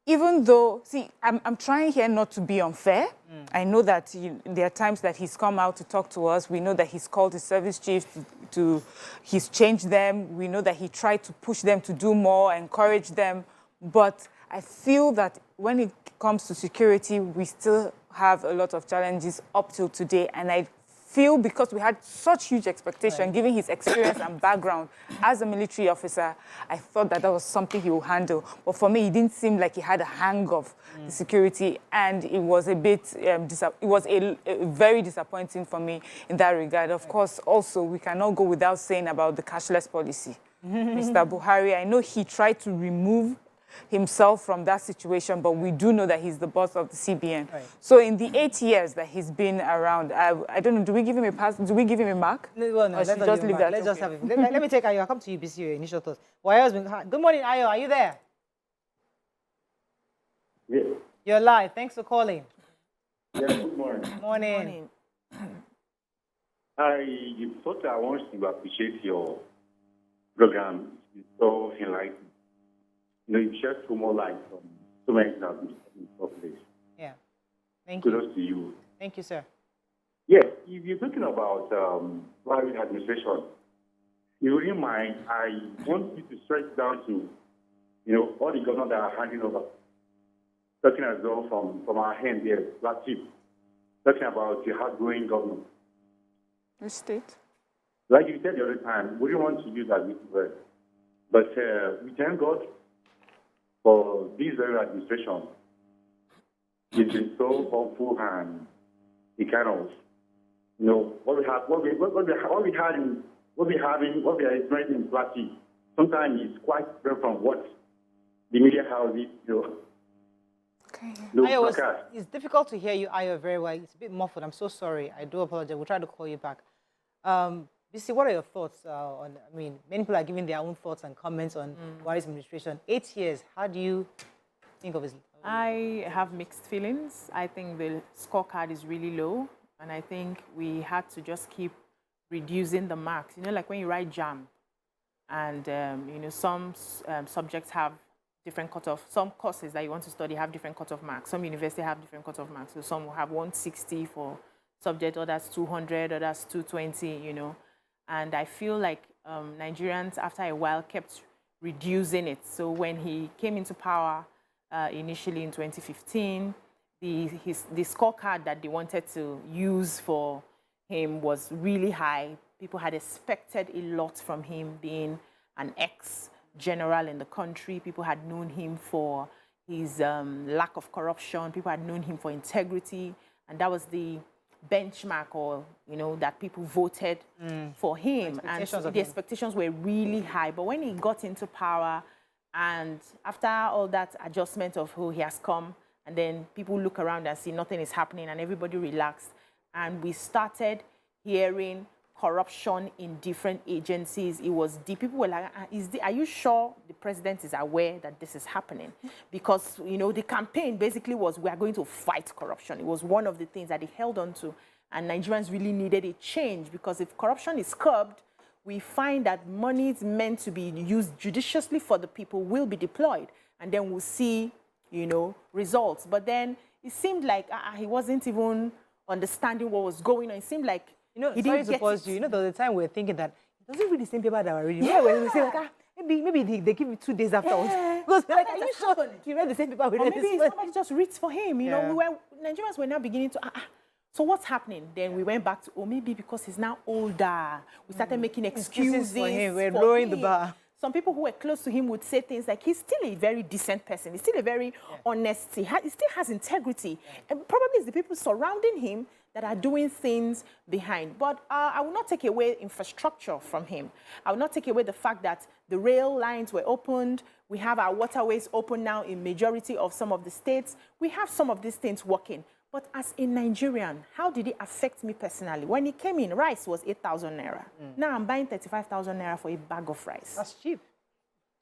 even though, see, I'm trying here not to be unfair. I know that there are times that he's come out to talk to us. We know that he's called his service chiefs he's changed them. We know that he tried to push them to do more, encourage them. But I feel that when it comes to security, we still have a lot of challenges up till today. And I feel because we had such huge expectation, given his experience and background as a military officer, I thought that was something he would handle. But for me, it didn't seem like he had a hang of the security, and it was a bit, it was a very disappointing for me in that regard. Of course, also, we cannot go without saying about the cashless policy. Mr. Buhari, I know he tried to remove himself from that situation, but we do know that he's the boss of the CBN. Right. So in the 8 years that he's been around, I don't know, do we give him a pass? Do we give him a mark? No, well, no, let's just leave that. Let's just have it. Let me take Ayo. I'll come to you, BC, your initial thoughts. Good morning, Ayo. Are you there? Yes. You're live. Thanks for calling. Yeah, good morning. Morning. I thought I want to appreciate your program. It's so enlightening. You know, you shed so more light on so many things that in place. Yeah. Thank you. Kudos to you. Thank you, sir. Yes, if you're talking about private administration, you wouldn't mind, I want you to stretch down to, you know, all the governors that are handing over. Talking as though from our hand there, last tip, talking about the hard-growing government. Which state? Like you said the other time, we don't want to use that word. But we thank God for this very administration. It's been so helpful, and it kind of, you know, what we are experiencing in Plateau, sometimes it's quite different from what the media houses, you know. Okay. Ayo, it's difficult to hear you, Ayo, very well. It's a bit muffled. I'm so sorry. I do apologize. We'll try to call you back. BC, what are your thoughts on, I mean, many people are giving their own thoughts and comments on Buhari's administration. 8 years, how do you think of his? I have mixed feelings. I think the scorecard is really low, and I think we had to just keep reducing the marks. You know, like when you write JAM, and, you know, some subjects have different cutoff. Some courses that you want to study have different cutoff marks. Some universities have different cutoff marks. So some will have 160 for subject, others 200, others 220, you know. And I feel like Nigerians, after a while, kept reducing it. So when he came into power initially in 2015, the scorecard that they wanted to use for him was really high. People had expected a lot from him, being an ex-general in the country. People had known him for his lack of corruption. People had known him for integrity. And that was the benchmark, or, you know, that people voted for him. And the expectations were really high. But when he got into power, and after all that adjustment of who he has come, and then people look around and see nothing is happening, and everybody relaxed, and we started hearing corruption in different agencies. It was deep. People were like, are you sure the president is aware that this is happening? Because, you know, the campaign basically was, we are going to fight corruption. It was one of the things that they held on to. And Nigerians really needed a change, because if corruption is curbed, we find that money is meant to be used judiciously for the people will be deployed. And then we'll see, you know, results. But then it seemed like he wasn't even understanding what was going on. It seemed like, you know, he sorry didn't to get pause you. You know, there was a time we were thinking that it doesn't read the same paper that we're reading. Yeah, we say like, maybe they give me 2 days afterwards. Because like, are you sure you read the same paper we read? Maybe somebody just reads for him. You know, Nigerians were now beginning to. So what's happening? Then we went back to, maybe because he's now older. We started making excuses for him. We're lowering the bar. Some people who were close to him would say things like, he's still a very decent person. He's still a very honest. He still has integrity. And probably it's the people surrounding him that are doing things behind. But I will not take away infrastructure from him. I will not take away the fact that the rail lines were opened. We have our waterways open now in majority of some of the states. We have some of these things working. But as a Nigerian, how did it affect me personally? When it came in, rice was 8,000 naira. Now I'm buying 35,000 naira for a bag of rice. That's cheap.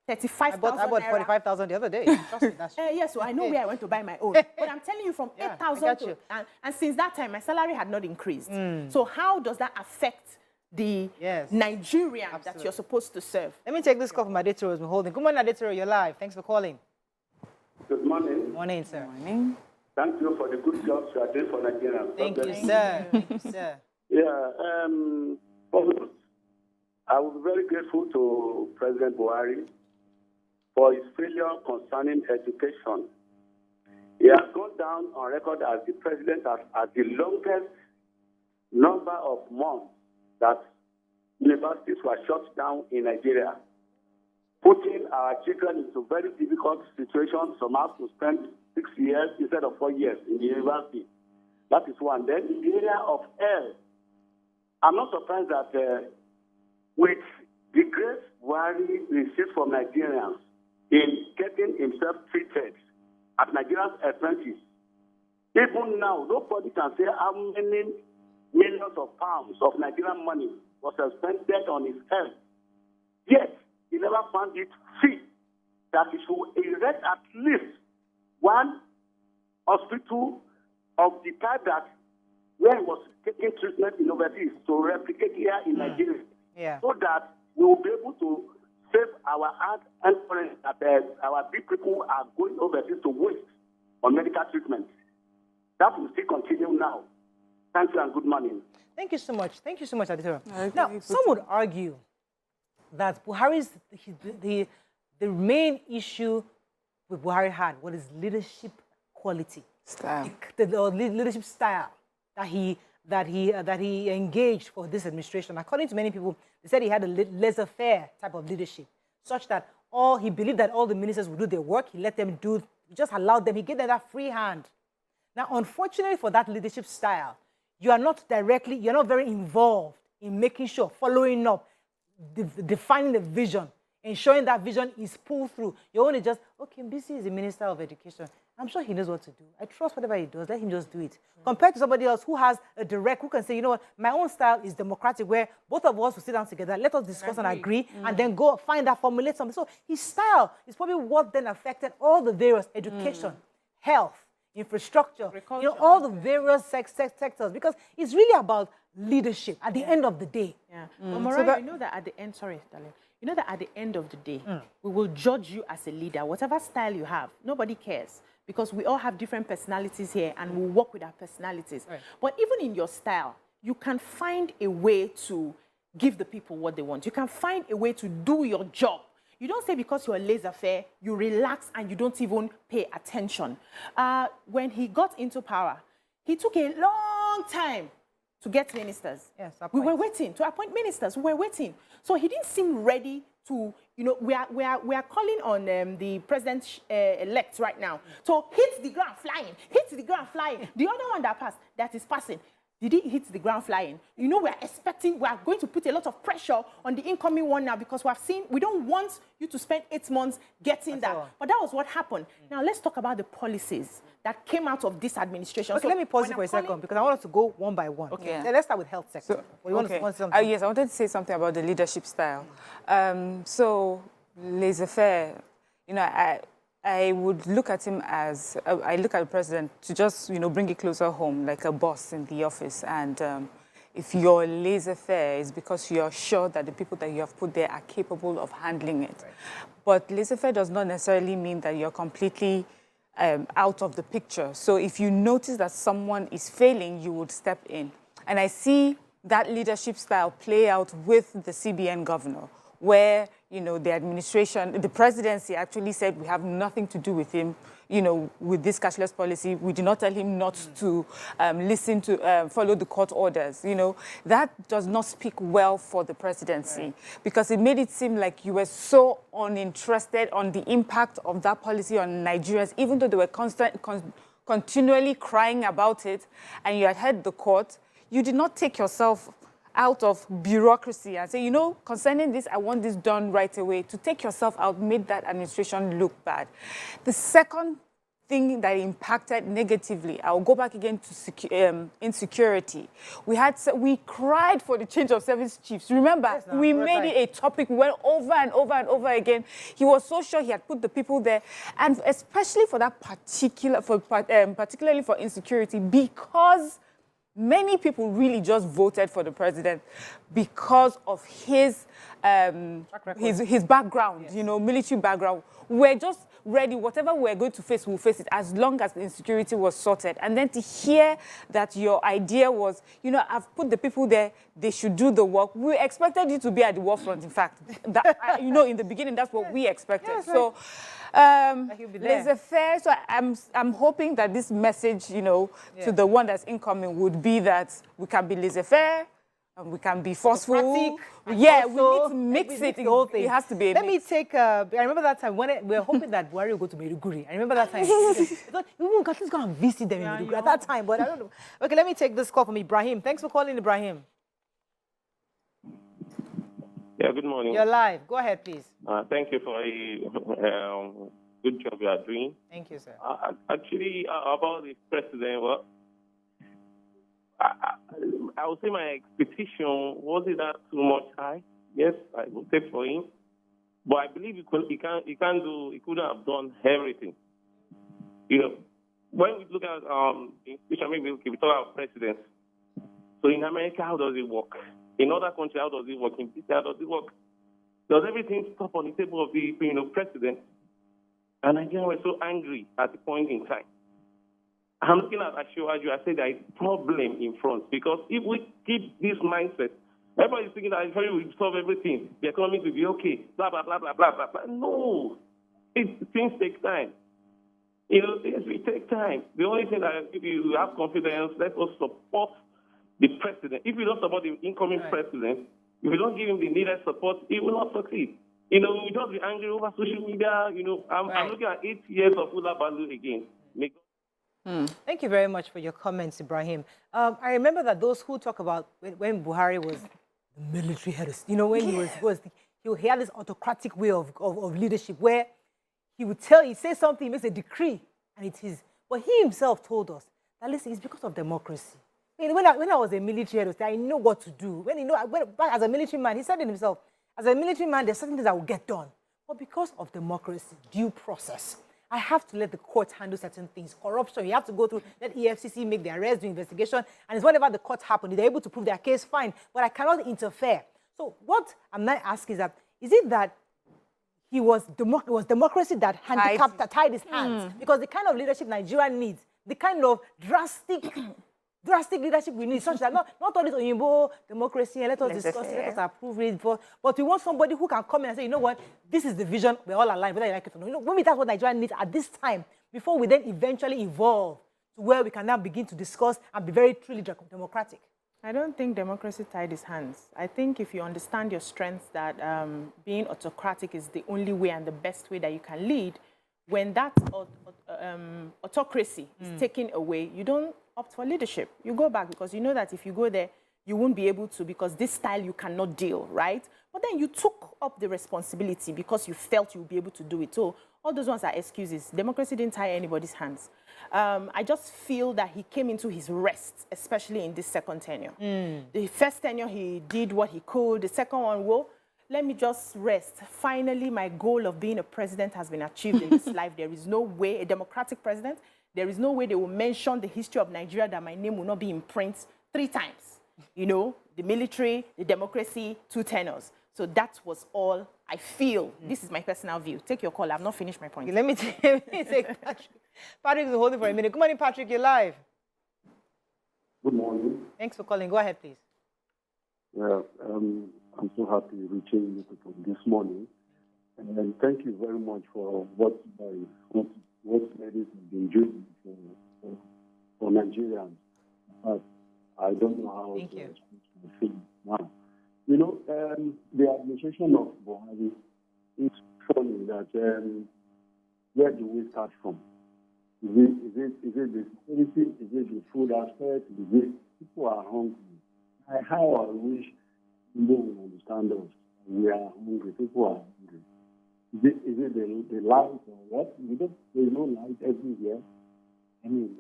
35,000 I bought naira. 45,000 the other day. Trust me, that's true. Yes, so I know where I went to buy my own. But I'm telling you, from Yeah, 8,000 I got to... you. And since that time, my salary had not increased. So how does that affect the Nigerian that you're supposed to serve? Let me take this call from Adetoro who's been holding. Good morning, Adetoro. You're live. Thanks for calling. Good morning. Morning, sir. Morning. Thank you for the good job you are doing for Nigerians. Thank you, sir. Thank you, sir. Yeah, first, I was very grateful to President Buhari for his failure concerning education. He has gone down on record as the president as the longest number of months that universities were shut down in Nigeria, putting our children into very difficult situations. Some have to spend 6 years instead of 4 years in the university. That is one. Then in the area of health, I'm not surprised that with the grace Buhari received from Nigerians in getting himself treated at Nigeria's expenses, even now, nobody can say how many millions of pounds of Nigerian money was expended on his health. Yet, he never found it fit that he should erect at least one hospital of the type that where he was taking treatment in overseas to replicate here in Nigeria, so that we will be able to save our art and foreign that our big people are going overseas to waste on medical treatment. That will still continue now. Thank you and good morning. Thank you so much. Thank you so much, Adetoro. Now, some would argue that Buhari's the main issue with Buhari had was his leadership quality, Style. the leadership style that he engaged for this administration. According to many people, they said he had a laissez-faire type of leadership, such that he believed that all the ministers would do their work. He let them do, he just allowed them. He gave them that free hand. Now, unfortunately for that leadership style, you're not very involved in making sure, following up, defining the vision, ensuring that vision is pulled through. You're only just, okay, BC is the Minister of Education. I'm sure he knows what to do. I trust whatever he does. Let him just do it. Compared to somebody else who has a direct, who can say, you know what, my own style is democratic, where both of us will sit down together, let us discuss and agree, and then go find out, formulate something. So his style is probably what then affected all the various education, health, infrastructure, all the various sectors, because it's really about leadership at the end of the day. But Mariah, you know that at the end, sorry, darling, you know that at the end of the day, we will judge you as a leader, whatever style you have. Nobody cares, because we all have different personalities here and we'll work with our personalities. Right. But even in your style, you can find a way to give the people what they want. You can find a way to do your job. You don't say because you're laissez-faire, you relax and you don't even pay attention. When he got into power, he took a long time to get ministers. Yes, we were waiting to appoint ministers. We were waiting. So he didn't seem ready to, you know, we are calling on the president-elect right now to hit the ground flying. The other one that is passing, did he hit the ground flying? You know, we are going to put a lot of pressure on the incoming one now, because we don't want you to spend 8 months getting that. But that was what happened. Now, let's talk about the policies that came out of this administration. Okay, let me pause you for a second, because I want us to go one by one. Okay. Let's start with health sector. Yes, I wanted to say something about the leadership style. So, laissez-faire, you know, I would look at him as, I look at the president to just, you know, bring it closer home, like a boss in the office. And if you're laissez-faire, it's because you're sure that the people that you have put there are capable of handling it. Right. But laissez-faire does not necessarily mean that you're completely out of the picture. So if you notice that someone is failing, you would step in. And I see that leadership style play out with the CBN governor, where, you know, the administration, the presidency actually said we have nothing to do with him, you know, with this cashless policy. We did not tell him not to listen to, follow the court orders, you know. That does not speak well for the presidency, because it made it seem like you were so uninterested on the impact of that policy on Nigerians, even though they were continually crying about it, and you had heard the court. You did not take yourself out of bureaucracy and say, you know, concerning this, I want this done right away. To take yourself out made that administration look bad. The second thing that impacted negatively, I'll go back again to insecurity. We cried for the change of service chiefs. Remember, Yes, we made it a topic. We went over and over and over again. He was so sure he had put the people there, and especially for that particularly for insecurity, because many people really just voted for the president because of his background, yes. Military background. We're just ready. Whatever we're going to face, we'll face it as long as the insecurity was sorted. And then to hear that your idea was, I've put the people there, they should do the work. We expected you to be at the war front, in fact. In the beginning, that's what we expected. Yes, so, laissez-faire. So I'm hoping that this message, to the one that's incoming would be that we can be laissez-faire, and we can be forceful. Yeah, we need to mix it. The whole thing. It has to be a mix. I remember that time when we were hoping that Buhari would go to Maiduguri. I remember that time. We got to go and visit them in Maiduguri at that time, but I don't know. Okay, let me take this call from Ibrahim. Thanks for calling, Ibrahim. Yeah, good morning. You're live. Go ahead, please. Thank you for a good job you are doing. Thank you, sir. Actually, about the president, well, I would say my expectation wasn't that too much high. Yes, I voted for him, but I believe he couldn't have done everything. When we look at we talk about presidents. So in America, how does it work? In other countries, how does it work? In Britain, how does it work? Does everything stop on the table of the president? And Nigerians were so angry at the point in time. I'm looking at Ashwaju. I say there is a problem in front, because if we keep this mindset, everybody's thinking that we will solve everything. The economy will be okay. Blah blah blah blah blah blah. Blah. No, things take time. Things will take time. The only thing that if you have confidence, let us support the president. If you don't support the incoming president, if you don't give him the needed support, he will not succeed. We just be angry over social media. I'm looking at 8 years of Ula Balu again. Thank you very much for your comments, Ibrahim. I remember that those who talk about when Buhari was the military head, when he had this autocratic way of leadership where he'd say something, he makes a decree, and it is. But he himself told us that, listen, it's because of democracy. When I was a military head, I know what to do. Back as a military man, he said it himself, as a military man, there's certain things that will get done. But because of democracy, due process, I have to let the court handle certain things. Corruption, you have to go through, let EFCC make the arrest, do investigation, and it's whenever the court happens, they're able to prove their case, fine, but I cannot interfere. So what I'm not asking is that, is it that it was democracy that handicapped, that tied his hands? Because the kind of leadership Nigeria needs, the kind of drastic leadership we need, such that not all this Oyinbo democracy, and let us discuss it, let us approve it, but we want somebody who can come in and say, you know what, this is the vision, we're all aligned, whether you like it or not. Maybe that's what Nigeria needs at this time, before we then eventually evolve to where we can now begin to discuss and be very truly democratic. I don't think democracy tied his hands. I think if you understand your strengths, that being autocratic is the only way and the best way that you can lead, when that autocracy is taken away, you don't opt for leadership. You go back, because you know that if you go there, you won't be able to, because this style you cannot deal, right? But then you took up the responsibility because you felt you would be able to do it. So all those ones are excuses. Democracy didn't tie anybody's hands. I just feel that he came into his rest, especially in this second tenure. The first tenure, he did what he could. The second one, well, let me just rest. Finally, my goal of being a president has been achieved in this life. There is no way, a democratic president, there is no way they will mention the history of Nigeria that my name will not be in print 3 times. The military, the democracy, 2 tenures. So that was all I feel. This is my personal view. Take your call. I've not finished my point. Okay, let me take Patrick. Patrick is holding for a minute. Good morning, Patrick. You're live. Good morning. Thanks for calling. Go ahead, please. Yeah, I'm so happy reaching you people this morning. And thank you very much for what ladies have been doing for Nigerians. I don't know how to feel now. The administration of Buhari, it's funny that where do we start from? Is it the security? Is it the food aspect? People are hungry. How I wish people will understand us. We are hungry. People are hungry. Is it the light or what? There's no light everywhere. I mean,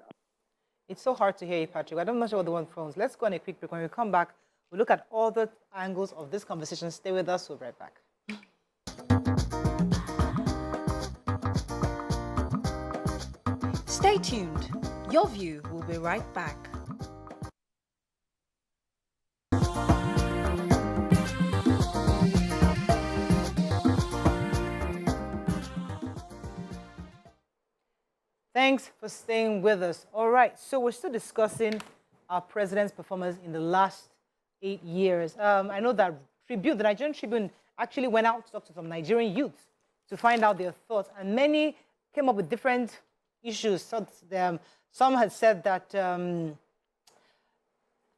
It's so hard to hear you, Patrick. I'm not sure what the one phones. Let's go on a quick break. When we come back, we'll look at all the angles of this conversation. Stay with us. We'll be right back. Stay tuned. Your View will be right back. Thanks for staying with us. All right, so we're still discussing our president's performance in the last 8 years. I know that the Nigerian Tribune actually went out to talk to some Nigerian youths to find out their thoughts, and many came up with different issues. Some had said that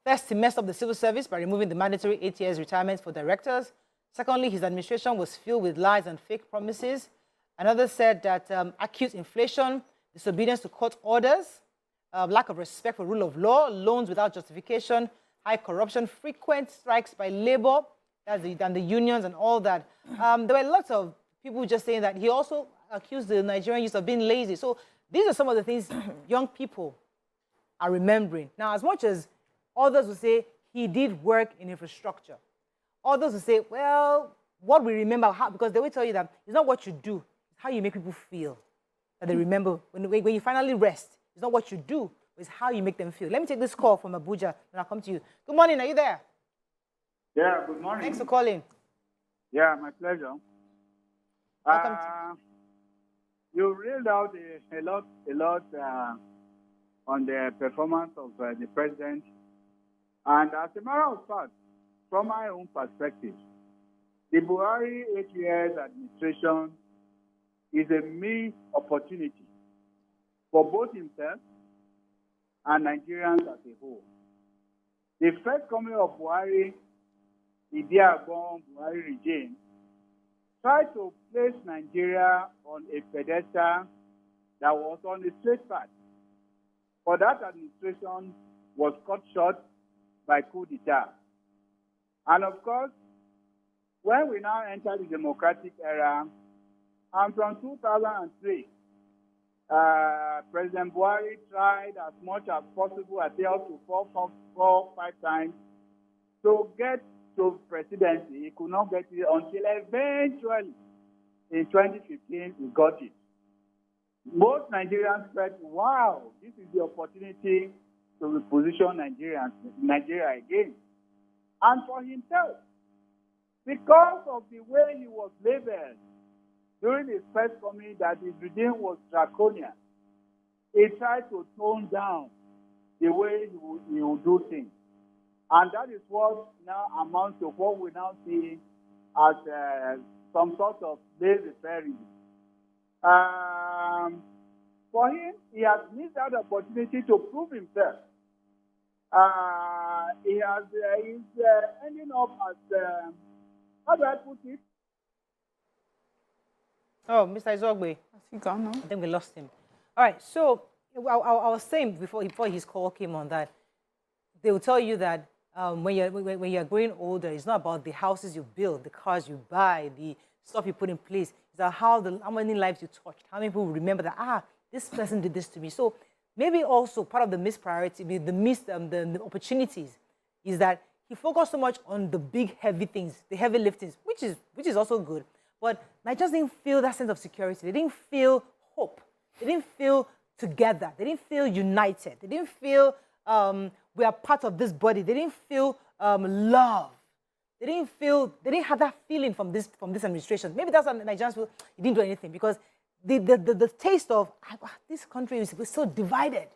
first, he messed up the civil service by removing the mandatory 8 years retirement for directors. Secondly, his administration was filled with lies and fake promises. Another said that acute inflation, disobedience to court orders, lack of respect for rule of law, loans without justification, high corruption, frequent strikes by labor, and the unions and all that. There were lots of people just saying that he also accused the Nigerian youth of being lazy. So these are some of the things young people are remembering. Now, as much as others will say he did work in infrastructure, others will say, well, what we remember, because they will tell you that it's not what you do, it's how you make people feel. That they remember when you finally rest. It's not what you do, it's how you make them feel. Let me take this call from Abuja, and I'll come to you. Good morning, are you there? Yeah, good morning. Thanks for calling. Yeah, my pleasure. Welcome you reeled out a lot on the performance of the president. And as a matter of fact, from my own perspective, the Buhari 8 years administration is a missed opportunity for both himself and Nigerians as a whole. The first coming of Buhari, the Diagon Buhari regime, tried to place Nigeria on a pedestal that was on a straight path. But that administration was cut short by coup d'etat. And of course, when we now enter the democratic era, and from 2003, President Buhari tried as much as possible, I say up to four, 5 times, to get to presidency. He could not get it until eventually, in 2015, he got it. Most Nigerians said, wow, this is the opportunity to reposition Nigeria again. And for himself, because of the way he was labeled during his first coming, that his regime was draconian, he tried to tone down the way he would do things. And that is what now amounts to what we now see as some sort of laissez-faire. For him, he has missed that opportunity to prove himself. He's ending up as, how do I put it? Oh, Mr. Izogbe. Has he gone now? I think we lost him. All right, so I was saying before his call came on that they will tell you that when you're growing older, it's not about the houses you build, the cars you buy, the stuff you put in place. It's about how many lives you touched, how many people remember that, this person did this to me. So maybe also part of the missed priority, the opportunities, is that he focused so much on the big, heavy things, the heavy liftings, which is also good. But Nigerians didn't feel that sense of security. They didn't feel hope. They didn't feel together. They didn't feel united. They didn't feel we are part of this body. They didn't feel love. They didn't have that feeling from this administration. Maybe that's why Nigerians feel he didn't do anything, because the taste of this country is so divided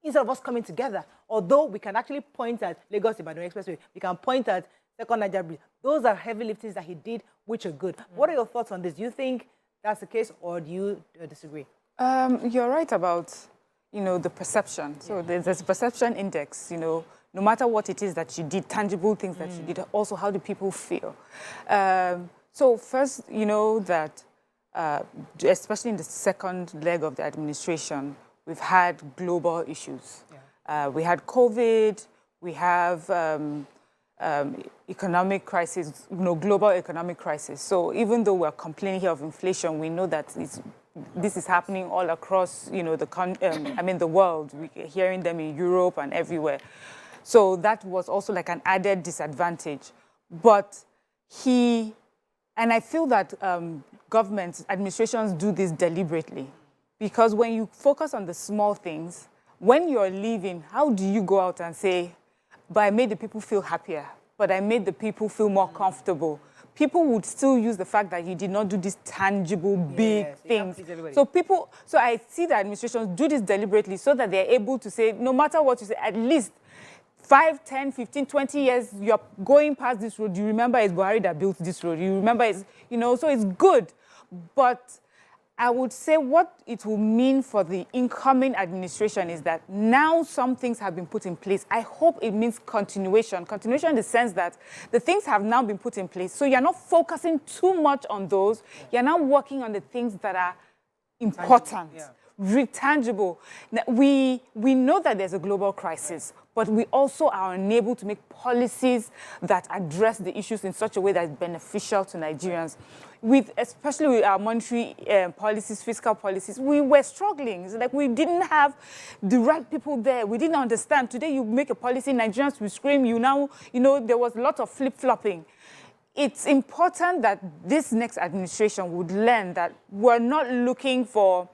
instead of us coming together. Although we can actually point at Lagos-Ibadan Expressway, we can point at Second Niger Bridge. Those are heavy liftings that he did, which are good. What are your thoughts on this? Do you think that's the case, or do you disagree? You're right about, the perception. So there's a perception index, no matter what it is that you did, tangible things that you did, also how do people feel? So first, that especially in the second leg of the administration, we've had global issues. Yeah. We had COVID, we have economic crisis, global economic crisis. So even though we're complaining here of inflation, we know that this is happening all across, the world. We're hearing them in Europe and everywhere. So that was also like an added disadvantage. But and I feel that governments, administrations do this deliberately. Because when you focus on the small things, when you're leaving, how do you go out and say, but I made the people feel happier, but I made the people feel more comfortable? People would still use the fact that you did not do these tangible, big things. So I see the administrations do this deliberately so that they're able to say, no matter what you say, at least 5, 10, 15, 20 years, you're going past this road. You remember it's Buhari that built this road. You remember it's, so it's good. But I would say what it will mean for the incoming administration is that now some things have been put in place. I hope it means continuation. Continuation in the sense that the things have now been put in place. So you're not focusing too much on those. You're now working on the things that are important, tangible. We know that there's a global crisis, but we also are unable to make policies that address the issues in such a way that is beneficial to Nigerians. Especially with our monetary policies, fiscal policies, we were struggling. It's like we didn't have the right people there. We didn't understand. Today you make a policy, Nigerians will scream. There was a lot of flip-flopping. It's important that this next administration would learn that we're not looking for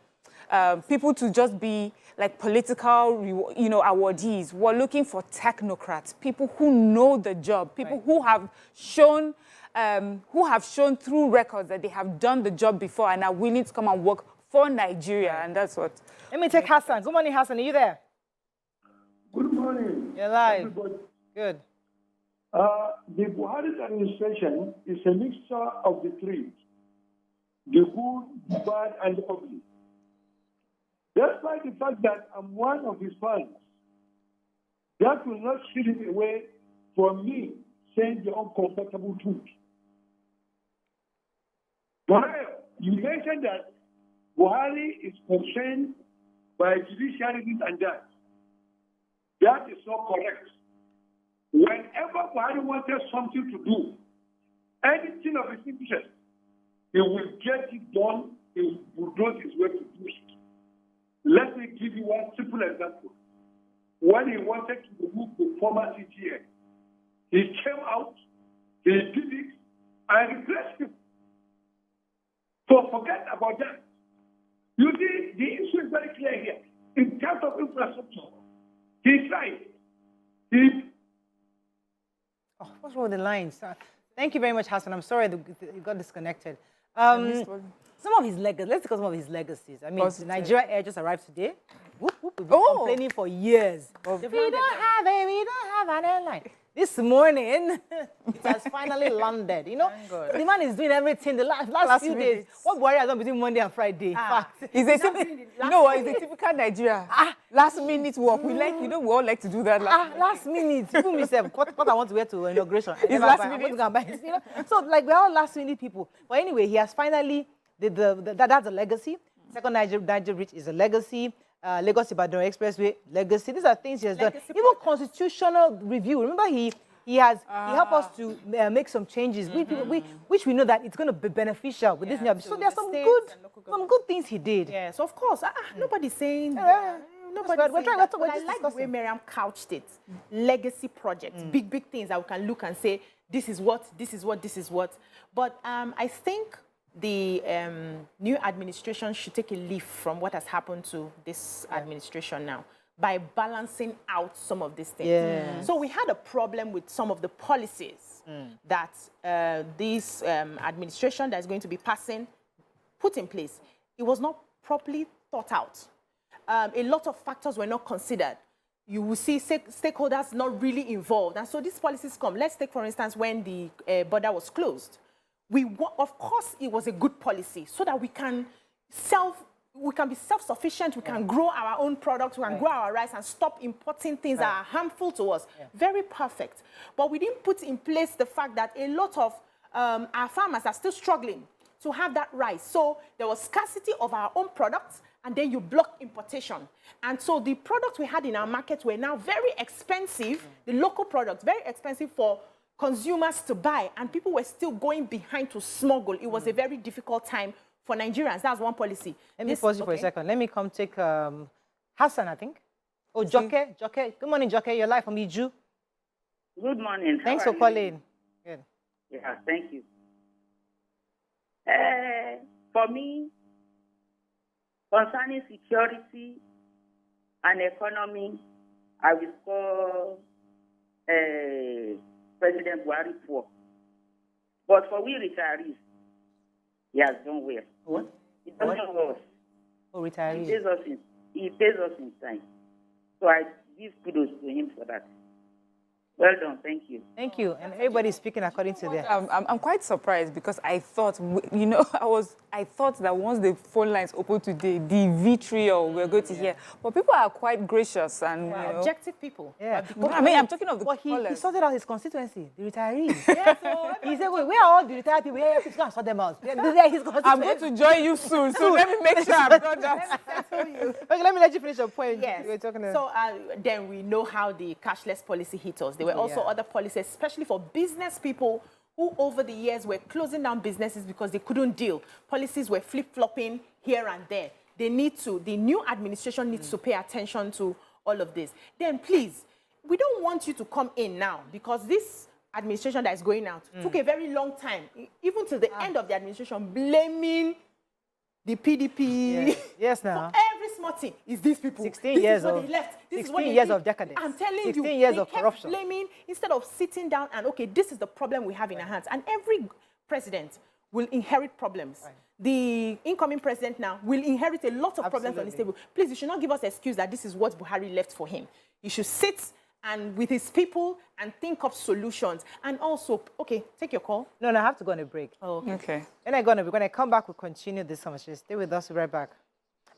people to just be like political, awardees. We're looking for technocrats, people who know the job, people who have shown through records that they have done the job before and are willing to come and work for Nigeria, and that's what. Let me take Hassan. Good morning, Hassan. Are you there? Good morning. You're live. Everybody. Good. The Buhari administration is a mixture of the three: the good, the bad, and the ugly. Despite the fact that I'm one of his fans, that will not steal it away from me saying the uncomfortable truth. Buhari, you mentioned that Buhari is concerned by judiciary and that. That is not correct. Whenever Buhari wanted something to do, anything of his interest, he will get it done, he will do his way to do it. Let me give you one simple example. When he wanted to remove the former CGN, he came out, he did it, and replaced him. So forget about that. You see, the issue is very clear here. In terms of infrastructure, he tried. What's wrong with the lines? Thank you very much, Hassan. I'm sorry that you got disconnected. Some of his legacies. Let's look at some of his legacies. I mean, Nigeria Air just arrived today. We've been complaining for years. We don't have an airline. This morning, it has finally landed. The man is doing everything the last few days. What Buhari has done between Monday and Friday? It's a typical Nigeria. Last minute work. We all like to do that. Last minute. Even myself, what I want to wear to inauguration. It's last minute. So we're all last minute people. But anyway, he has finally that's a legacy. Second Niger Bridge is a legacy. Lagos Ibadan Expressway, legacy. These are things he has done. Even constitutional review. Remember, he helped us to make some changes, which we know that it's going to be beneficial with this new. So there are some good things he did. Yes, of course. Nobody's saying. But I like the way Miriam couched it. Legacy projects, big things that we can look and say, this is what. But I think the new administration should take a leaf from what has happened to this administration now by balancing out some of these things. Yeah. So we had a problem with some of the policies that this administration that is going to be put in place. It was not properly thought out. A lot of factors were not considered. You will see stakeholders not really involved. And so these policies come. Let's take, for instance, when the border was closed. Of course, it was a good policy so that we can be self-sufficient, we can grow our own products, we can grow our rice and stop importing things that are harmful to us. Very perfect. But we didn't put in place the fact that a lot of our farmers are still struggling to have that rice. So there was scarcity of our own products, and then you block importation. And so the products we had in our market were now very expensive, the local products, very expensive for consumers to buy, and people were still going behind to smuggle. It was a very difficult time for Nigerians. That's one policy. Let me pause you for a second. Let me come take Hassan, I think. Oh, Joke. Good morning, Joke. You're live from Iju. Good morning. Thanks for calling. Good. Yeah, thank you. For me, concerning security and economy, I will call President Buhari for. But for we retirees, he has done well. What? He doesn't know us. Oh, retirees. He pays us in time. So I give kudos to him for that. Well done, thank you. Thank you. And everybody's speaking according to their... I'm quite surprised because I thought, I thought that once the phone lines open today, the vitriol we're going to hear. But people are quite gracious and, objective people. Yeah. But, I mean, I'm talking of the he sorted out his constituency, the retirees. He said, wait, where are all the retired people? Yeah, he's going to sort them out. I'm going to join you soon, so let me make sure I've done that. Okay, let me let you finish your point. Yes. So then we know how the cashless policy hit us. There were also other policies, especially for business people who over the years were closing down businesses because they couldn't deal. Policies were flip-flopping here and there. The new administration needs to pay attention to all of this. Then please, we don't want you to come in now because this administration that is going out took a very long time, even to the end of the administration, blaming the PDP. Yes, now. For every small thing is these people. 16 years of decadence. I'm telling 16 you, years they of kept corruption. Blaming instead of sitting down and okay, this is the problem we have in our hands. And every president will inherit problems. Right. The incoming president now will inherit a lot of problems on his table. Please, you should not give us an excuse that this is what Buhari left for him. You should sit and with his people and think of solutions. And also, okay, take your call. No, I have to go on a break. Oh, okay. Then when I come back, we'll continue this conversation. Stay with us, we'll be right back.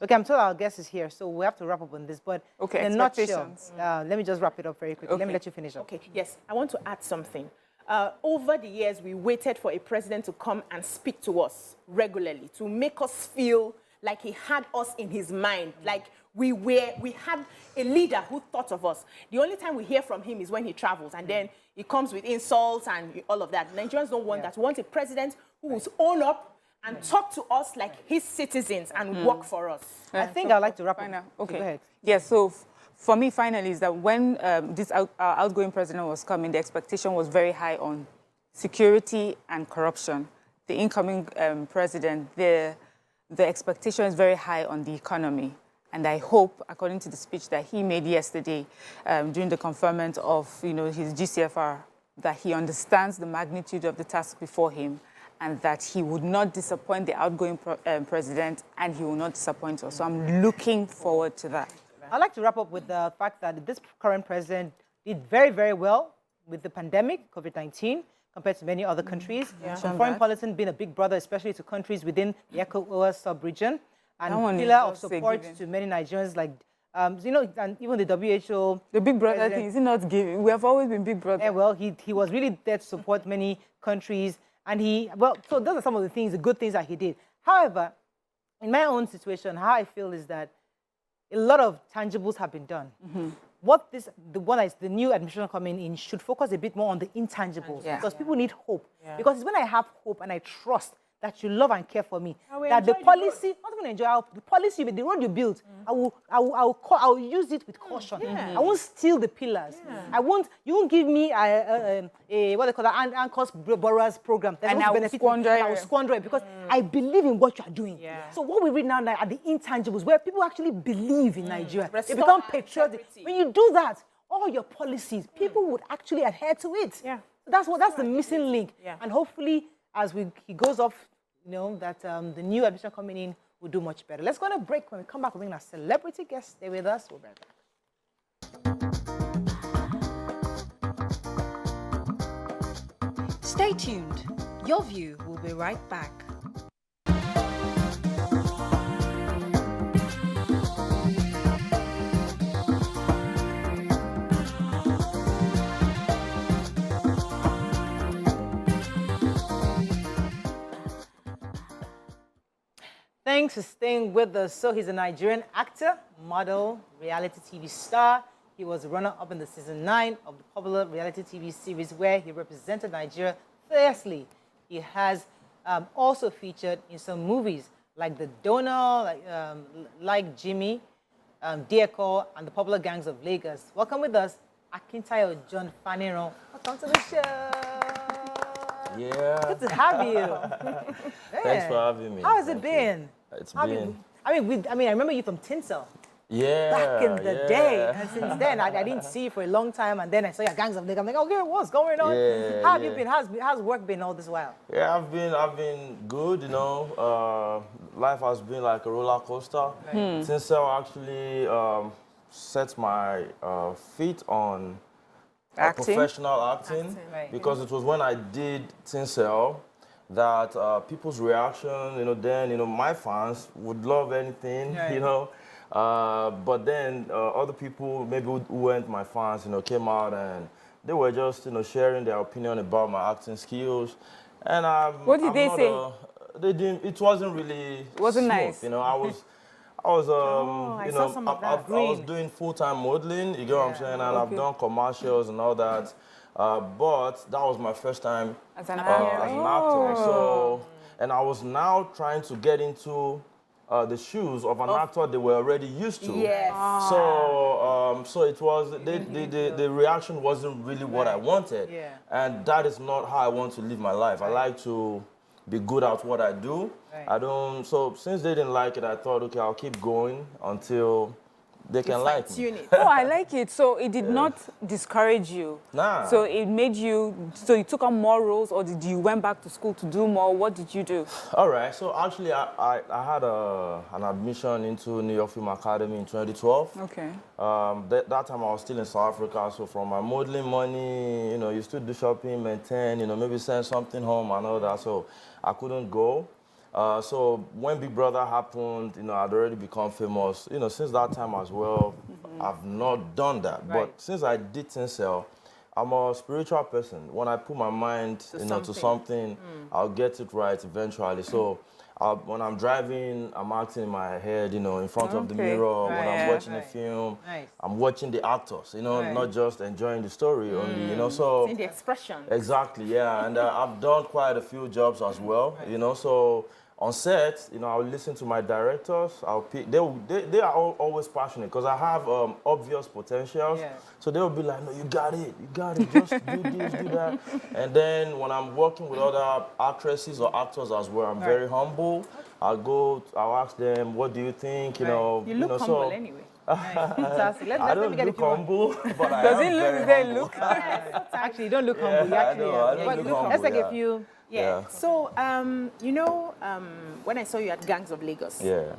Okay, I'm told our guest is here, so we have to wrap up on this. But okay, in a nutshell, let me just wrap it up very quickly. Okay. Let me let you finish up. Okay, yes, I want to add something. Over the years, we waited for a president to come and speak to us regularly, to make us feel like he had us in his mind, like we had a leader who thought of us. The only time we hear from him is when he travels, and then he comes with insults and all of that. Nigerians don't want that. We want a president who will own up and talk to us like his citizens and work for us. I think I'd like to wrap up. Okay. Go ahead. Yeah, so for me, finally, is that when this outgoing president was coming, the expectation was very high on security and corruption. The incoming president, the expectation is very high on the economy. And I hope, according to the speech that he made yesterday during the conferment of his GCFR, that he understands the magnitude of the task before him and that he would not disappoint the outgoing president and he will not disappoint us. So I'm looking forward to that. I'd like to wrap up with the fact that this current president did very, very well with the pandemic, COVID-19, compared to many other countries. Foreign policy being a big brother, especially to countries within the ECOWAS sub-region. And pillar of support to many Nigerians, like, and even the WHO. The big brother thing, is he not giving? We have always been big brother. Yeah, well, he was really there to support many countries. And so those are some of the things, the good things that he did. However, in my own situation, how I feel is that a lot of tangibles have been done. What the new administration coming in should focus a bit more on the intangibles because people need hope. Because it's when I have hope and I trust that you love and care for me, that the policy, not even enjoy the policy, the road you build, I will use it with caution. I won't steal the pillars. You won't give me what they call an anchors borrowers program. And I will squander it because I believe in what you are doing. So what we read now are the intangibles, where people actually believe in Nigeria. They become patriotic. When you do that, all your policies, people would actually adhere to it. That's the missing link. And hopefully, as he goes off, that the new administration coming in will do much better. Let's go on a break. When we come back, we'll bring our celebrity guest. Stay with us. We'll be right back. Stay tuned. Your View will be right back. Thanks for staying with us. So he's a Nigerian actor, model, reality TV star. He was runner-up in the season 9 of the popular reality TV series where he represented Nigeria fiercely. He has also featured in some movies like The Donor, like Jimmy, Eko, and the popular gangs of Lagos. Welcome with us, Tayo Faniran. Welcome to the show. Yeah. Good to have you. Thanks for having me. How has it been? It's been. I remember you from Tinsel. Yeah. Back in the day. And since then, I didn't see you for a long time. And then I saw your gangs of Lagos. I'm like, okay, what's going on? Yeah, How have you been? How's work been all this while? Yeah, I've been good, you know. Life has been like a roller coaster. Right. Tinsel actually set my feet on professional acting. Right. Because it was when I did Tinsel that people's reaction, my fans would love anything, Right. But then other people, maybe who weren't my fans, came out and they were just, sharing their opinion about my acting skills. And what did they say? They didn't. It wasn't really. It wasn't smooth, nice. I was, I was doing full-time modeling. You get what I'm saying? And I've done commercials and all that. But that was my first time as an actor. So, and I was now trying to get into the shoes of an actor they were already used to. Yes. So it was, the reaction wasn't really what I wanted. Yeah. And that is not how I want to live my life. I like to be good at what I do. Right. So since they didn't like it, I thought, okay, I'll keep going until they can like me. Oh, I like it. So it did not discourage you. Nah. So it made you, so you took on more roles, or did you went back to school to do more? What did you do? All right. So actually, I had an admission into New York Film Academy in 2012. Okay. That time I was still in South Africa. So from my modeling money, you still do shopping, maintain, maybe send something home and all that. So I couldn't go. So when Big Brother happened, I'd already become famous. Since that time as well, I've not done that. Right. But since I did Tinsel, I'm a spiritual person. When I put my mind, to something, I'll get it right eventually. So when I'm driving, I'm acting in my head, in front of the mirror. When I'm watching a film, I'm watching the actors, not just enjoying the story only, So in the expression. Exactly, yeah. And I've done quite a few jobs as well, So on set, I'll listen to my directors. I'll pick. They are always passionate because I have obvious potentials. Yeah. So they'll be like, no, you got it. Just do this, do that. And then when I'm working with other actresses or actors as well, I'm very humble. I'll ask them, what do you think? You look humble anyway. Fantastic. I don't look humble, but I Does am it look very they humble. look? Actually, you don't look humble. You I actually know, are. I don't look humble, Let's take a yeah. few. Yeah. So, when I saw you at Gangs of Lagos, Yeah.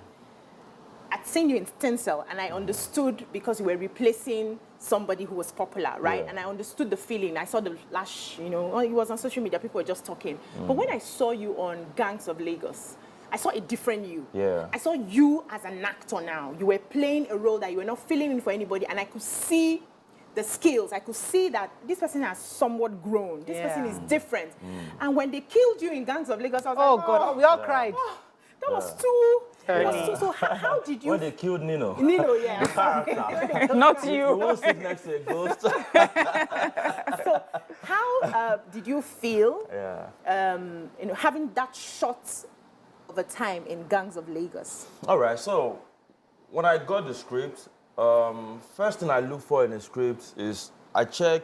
I'd seen you in Tinsel, and I understood because you were replacing somebody who was popular, right? Yeah. And I understood the feeling. I saw the lash, it was on social media, people were just talking. But when I saw you on Gangs of Lagos, I saw a different you. Yeah. I saw you as an actor now. You were playing a role that you were not filling in for anybody, and I could see the skills. I could see that this person has somewhat grown. This person is different. And when they killed you in Gangs of Lagos, I was like, God, we all cried. that was too... So how did you... When they killed Nino. Nino, yeah. Not You you. won't sit next to a ghost. So how did you feel, Yeah. having that short of a time in Gangs of Lagos? All right, so when I got the script, first thing I look for in the script is I check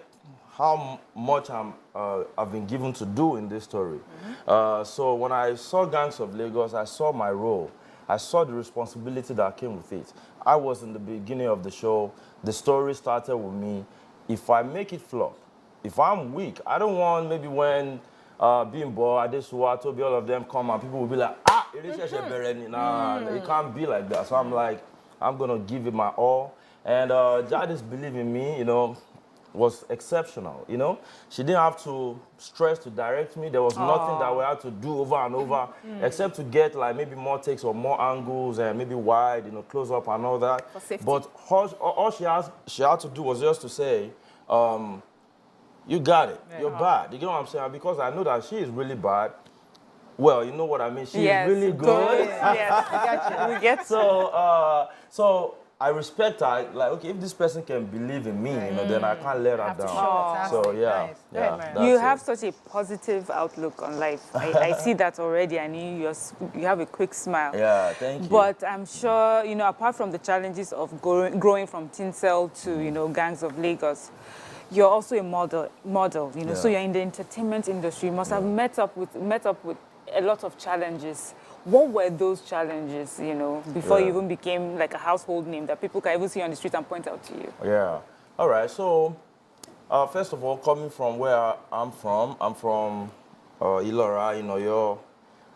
how much I've been given to do in this story. So when I saw Gangs of Lagos, I saw my role. I saw the responsibility that came with it. I was in the beginning of the show. The story started with me. If I make it flop, if I'm weak, I don't want maybe when Bimbo, Adesuwa, Toby, all of them come and people will be like, it can't be like that. So I'm like, I'm going to give it my all. And Jadis believed in me, was exceptional, She didn't have to stress to direct me. There was nothing that we had to do over and over, except to get like maybe more takes or more angles and maybe wide, close up and all that. For safety. But all she had to do was just to say, you got it. You're bad. You get what I'm saying? Because I know that she is really bad. Well, you know what I mean. She's really good. Yes, I got you. We get So I respect her. Like, okay, if this person can believe in me, you know, then I can't let her down. So yeah, Nice. You have such a positive outlook on life. I see that already, and you have a quick smile. Yeah, thank you. But I'm sure, you know, apart from the challenges of growing from Tinsel to, you know, Gangs of Lagos, you're also a model, you know, so you're in the entertainment industry. You must have met up with a lot of challenges. What were those challenges, you know, before you even became like a household name that people can even see on the street and point out to you? Yeah. All right. So, first of all, coming from where I'm from Ilora, you know,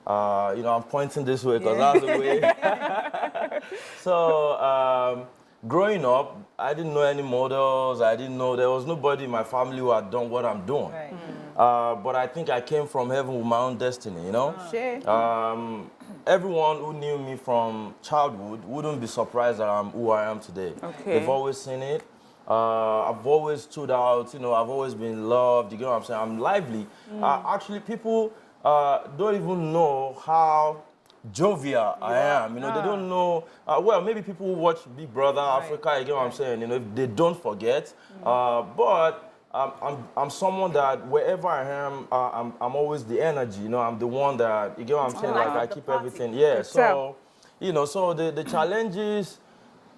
I'm pointing this way because that's the way. So, growing up, I didn't know any models. I didn't know, there was nobody in my family who had done what I'm doing. Right. But I think I came from heaven with my own destiny, you know? Sure. Everyone who knew me from childhood wouldn't be surprised that I'm who I am today. Okay. They've always seen it. I've always stood out, you know, I've always been loved, you get what I'm saying? I'm lively. Actually, people don't even know how jovial I am, you know, they don't know, well, maybe people who watch Big Brother Africa, you get what I'm saying, you know, if they don't forget, but I'm someone that wherever I am, I'm always the energy, you know, I'm the one that, you get what I'm saying, like I keep everything, so, you know, so the challenges,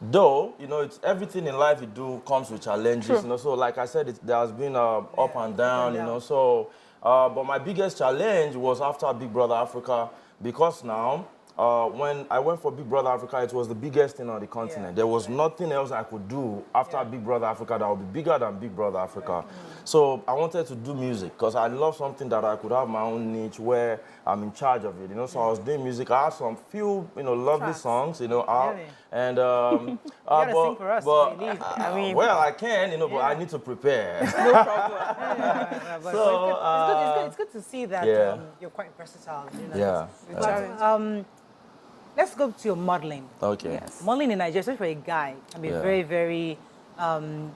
though, you know, it's everything in life you do comes with challenges, you know, so like I said, there has been up and down, you know, so, but my biggest challenge was after Big Brother Africa, because now, when I went for Big Brother Africa, it was the biggest thing on the continent. There was nothing else I could do after Big Brother Africa that would be bigger than Big Brother Africa. So I wanted to do music because I love something that I could have my own niche where I'm in charge of it, you know. So I was doing music. I had some few, you know, lovely songs, you know, out. And you gotta sing for us before you leave. I mean, well, I can, you know, but I need to prepare. no problem. So it's good to see that you're quite versatile. You know? But, let's go to your modeling. Okay. Yes. Modeling in Nigeria, especially for a guy, can be very, very. I don't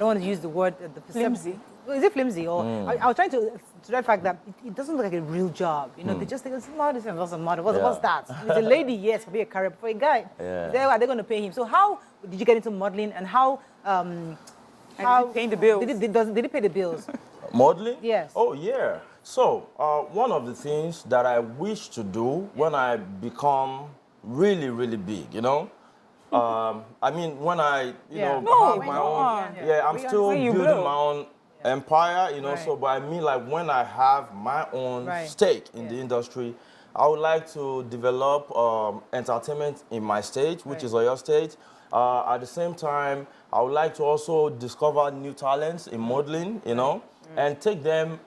want to use the word Flimsy. Is it flimsy? Or I was trying to the fact that it doesn't look like a real job. You know, they just think it's not this and that's a model. What's that? It's a lady, yes, for be a career, but for a guy, are they going to pay him? So how did you get into modeling, and how paying the bills? Did it pay the bills? Modeling? Yes. Oh, yeah. So, one of the things that I wish to do when I become really, really big, you know, I mean, when I, you know, have my own, I'm still building my own empire, you know, so, but I mean, like, when I have my own stake in the industry, I would like to develop entertainment in my state, which is Oyo State. At the same time, I would like to also discover new talents in modeling, you know, and take them,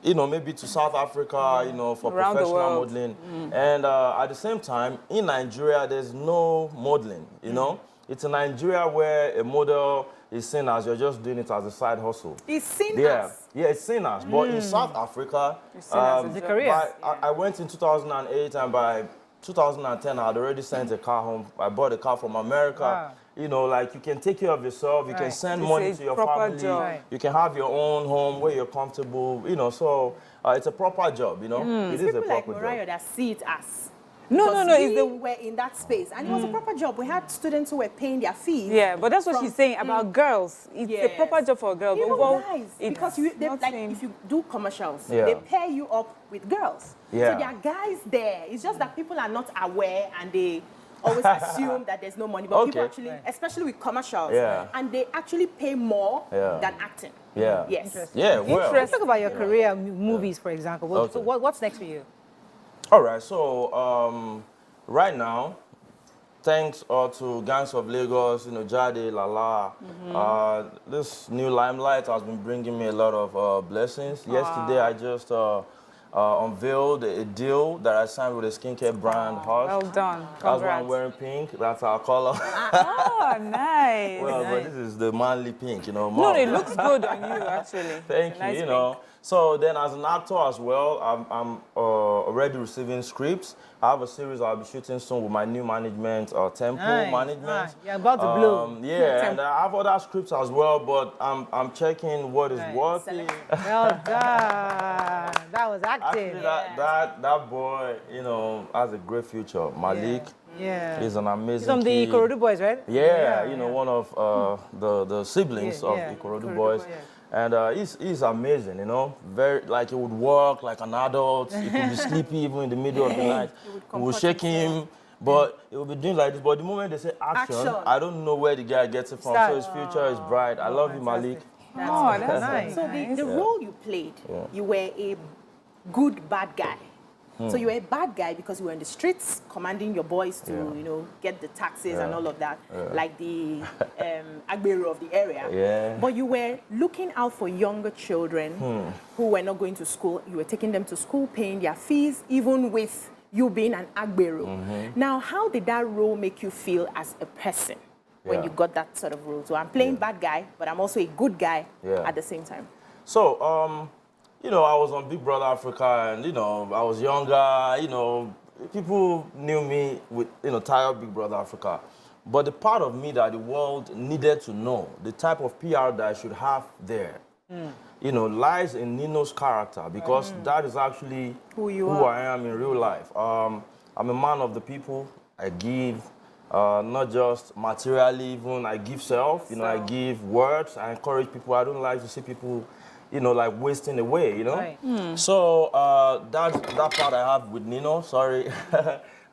you know, maybe to South Africa, you know, for around professional modeling. And at the same time, in Nigeria, there's no modeling, you know. It's in Nigeria where a model is seen as you're just doing it as a side hustle. It's seen as. Yeah, it's seen as. But in South Africa, it's a career. I went in 2008, and by 2010, I had already sent a car home. I bought a car from America. Wow. You know, like, you can take care of yourself, you can send money to your family, you can have your own home where you're comfortable, you know, so it's a proper job, you know. It is a people like proper Mariah job. that see it as. No. We were in that space, and it was a proper job. We had students who were paying their fees. Yeah, but that's what she's saying about girls. It's a proper job for a girl. Even but guys, because like, if you do commercials, Yeah. they pair you up with girls. Yeah. So there are guys there. It's just that people are not aware, and they always assume that there's no money. But people actually, especially with commercials, and they actually pay more than acting. Yeah. Yes. Yeah, well. Let's talk about your career, movies, for example. So what's next for you? All right, so right now, thanks to Gangs of Lagos, you know, Jade, Lala, this new limelight has been bringing me a lot of blessings. Yesterday, I just unveiled a deal that I signed with a skincare brand, Hush. Well done. That's why I'm wearing pink. That's our color. Oh, nice. Well, but this is the manly pink, you know. No, it looks good on you, actually. Thank you, you know. So then as an actor as well, I'm already receiving scripts. I have a series I'll be shooting soon with my new management, Tempo Management. You're about to blow. Yeah, and I have other scripts as well, but I'm checking what is worthy. Well done. That was acting. Actually, that boy, you know, has a great future. Malik, he's an amazing He's from the kid. Ikorodu boys, right? Yeah, you know, one of the siblings of Ikorodu boys. And he's amazing, you know. Very, like, he would work like an adult. He could be sleepy even in the middle of the night. We would shake him, but he would be doing like this. But the moment they say action, I don't know where the guy gets it from. So his future is bright. I love you, Malik. That's nice. So the role you played, you were a good bad guy. So you were a bad guy because you were in the streets commanding your boys to, you know, get the taxes and all of that, like the Agbero of the area. But you were looking out for younger children who were not going to school. You were taking them to school, paying their fees, even with you being an Agbero. Now, how did that role make you feel as a person when you got that sort of role? So I'm playing bad guy, but I'm also a good guy at the same time. So, you know, I was on Big Brother Africa, and, you know, I was younger, you know, people knew me with, you know, Tayo Big Brother Africa. But the part of me that the world needed to know, the type of PR that I should have there, you know, lies in Nino's character, because that is actually who I am in real life. I'm a man of the people. I give, not just materially even, I give self, you know, I give words, I encourage people. I don't like to see people, you know, like wasting away, you know? So that part I have with Nino, sorry.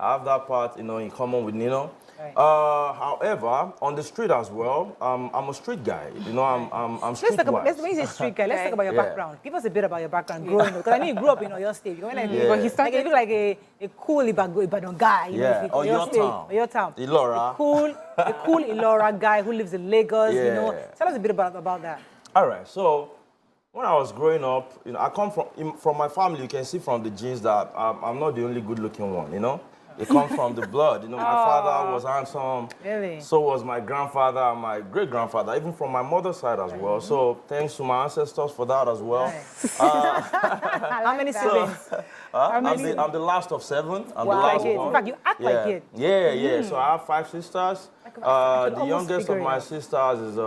I have that part, you know, in common with Nino. However, on the street as well, I'm a street guy. You know, I'm streetwise. When you say street guy, let's talk about your background. Give us a bit about your background growing up. Because I know you grew up in Oyo State. You know, But he started... you look like a cool Ibadan guy. You know, Oyo town. Ilora. A cool Ilora guy who lives in Lagos, you know. Tell us a bit about that. All right, so when I was growing up, you know, I come from my family. You can see from the genes that I'm not the only good-looking one, you know? It comes from the blood. You know, my father was handsome. Really? So was my grandfather and my great-grandfather, even from my mother's side as well. So thanks to my ancestors for that as well. How many siblings? I'm the last of 7. I'm the last one. In fact, you act like it. Yeah. So I have 5 sisters. The youngest of my sisters is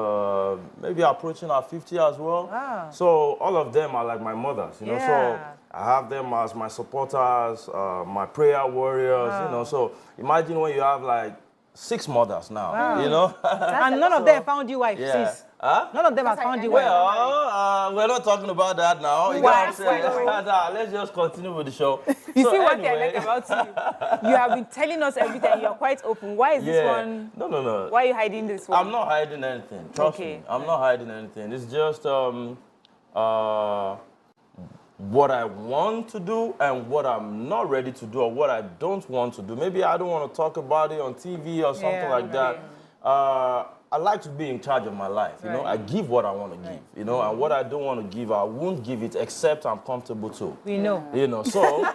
maybe approaching her 50 as well. Wow. So all of them are like my mothers, you know. So I have them as my supporters, my prayer warriors, you know. So imagine when you have like 6 mothers now, you know. And none of them found you wife, sis. None of them have found you wife. Well, we're not talking about that now. You know what I'm saying? Let's just continue with the show. You see what I like about you? You have been telling us everything. You're quite open. Why is this one? No. Why are you hiding this one? I'm not hiding anything. Trust me. I'm not hiding anything. It's just what I want to do and what I'm not ready to do, or what I don't want to do. Maybe I don't want to talk about it on TV or something like that. I like to be in charge of my life, you know. I give what I want to give, you know, and what I don't want to give, I won't give it except I'm comfortable to. We know. You know, so... Look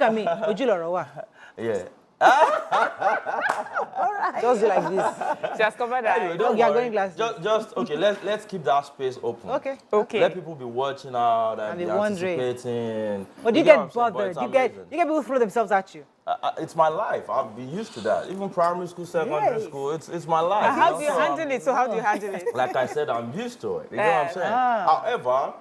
at me. Ojulorowa. Yeah. All right. Just like this. Just cover that. Anyway, don't you're worry. going glasses. Just okay. Let's keep that space open. Okay. Let people be watching out and be wondering. anticipating. But you get bothered. You get people throw themselves at you. It's my life. I've been used to that. Even primary school, secondary school, it's my life. How do you handle it? So how do you handle it? Like I said, I'm used to it. You know what I'm saying? However,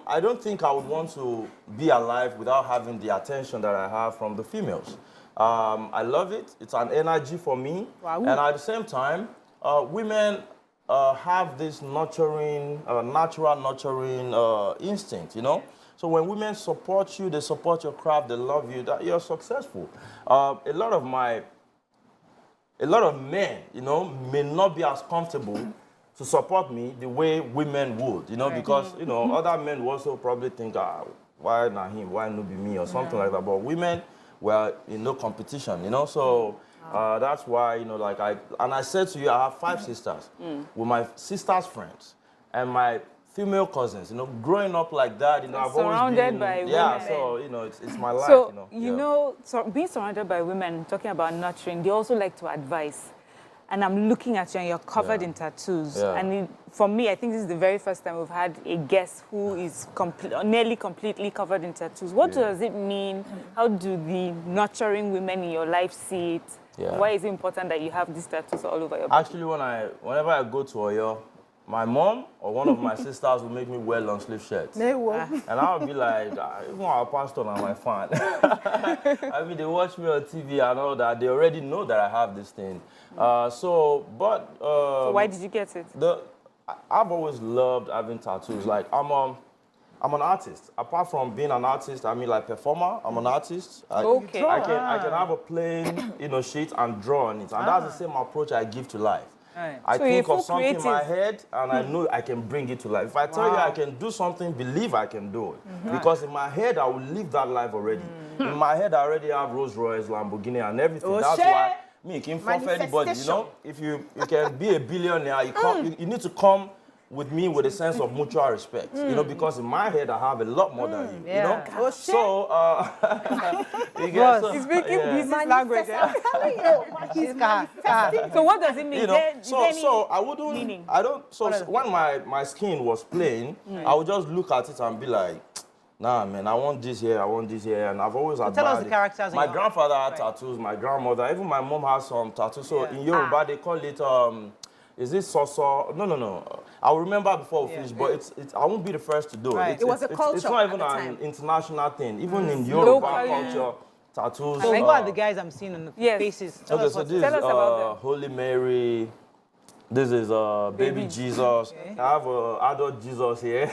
I don't think I would want to be alive without having the attention that I have from the females. I love it. It's an energy for me. Wow. And at the same time, women have this nurturing, natural nurturing instinct, you know? So when women support you, they support your craft, they love you, that you're successful. A lot of men, you know, may not be as comfortable to support me the way women would, you know, because, you know, other men will also probably think, why not him, why not be me, or something like that. But women, were in no competition, you know, so that's why, you know, like I said to you, I have 5 sisters with my sister's friends and my female cousins, you know, growing up like that, you know, I've always been... by women. Yeah, so, you know, it's my life, so, you know. So being surrounded by women, talking about nurturing, they also like to advise. And I'm looking at you and you're covered in tattoos. And for me, I think this is the very first time we've had a guest who is nearly completely covered in tattoos. What does it mean? How do the nurturing women in your life see it? Why is it important that you have these tattoos all over your body? Actually, whenever I go to Oyo, my mom or one of my sisters will make me wear long sleeve shirts. And I'll be like, even our pastor and my fan. I mean, they watch me on TV and all that. They already know that I have this thing. So why did you get it? I've always loved having tattoos. Like, I'm an artist. Apart from being an artist, I mean, like performer, I'm an artist. I can have a plain, sheet and draw on it. And that's the same approach I give to life. I think of something in my head, and I know I can bring it to life. If I tell you I can do something, believe I can do it. Because in my head, I will live that life already. In my head, I already have Rolls Royce, Lamborghini, and everything. That's why me can't fall for anybody. If you can be a billionaire, you need to come with me with a sense of mutual respect, because in my head I have a lot more than you, So, he's speaking business language. So what does it mean? So I wouldn't, meaning? When my skin was plain, I would just look at it and be like, nah, man, I want this here, and I've always admired tell us the characters. My grandfather had tattoos, my grandmother, even my mom has some tattoos. So in Yoruba, they call it, is this Soso? No. I'll remember before we finish, but I won't be the first to do it. It was a culture. It's not even an international thing. Even in Yoruba culture, tattoos. So what are the guys I'm seeing on the faces? Okay, so this is Holy Mary. This is baby Jesus. I have adult Jesus here,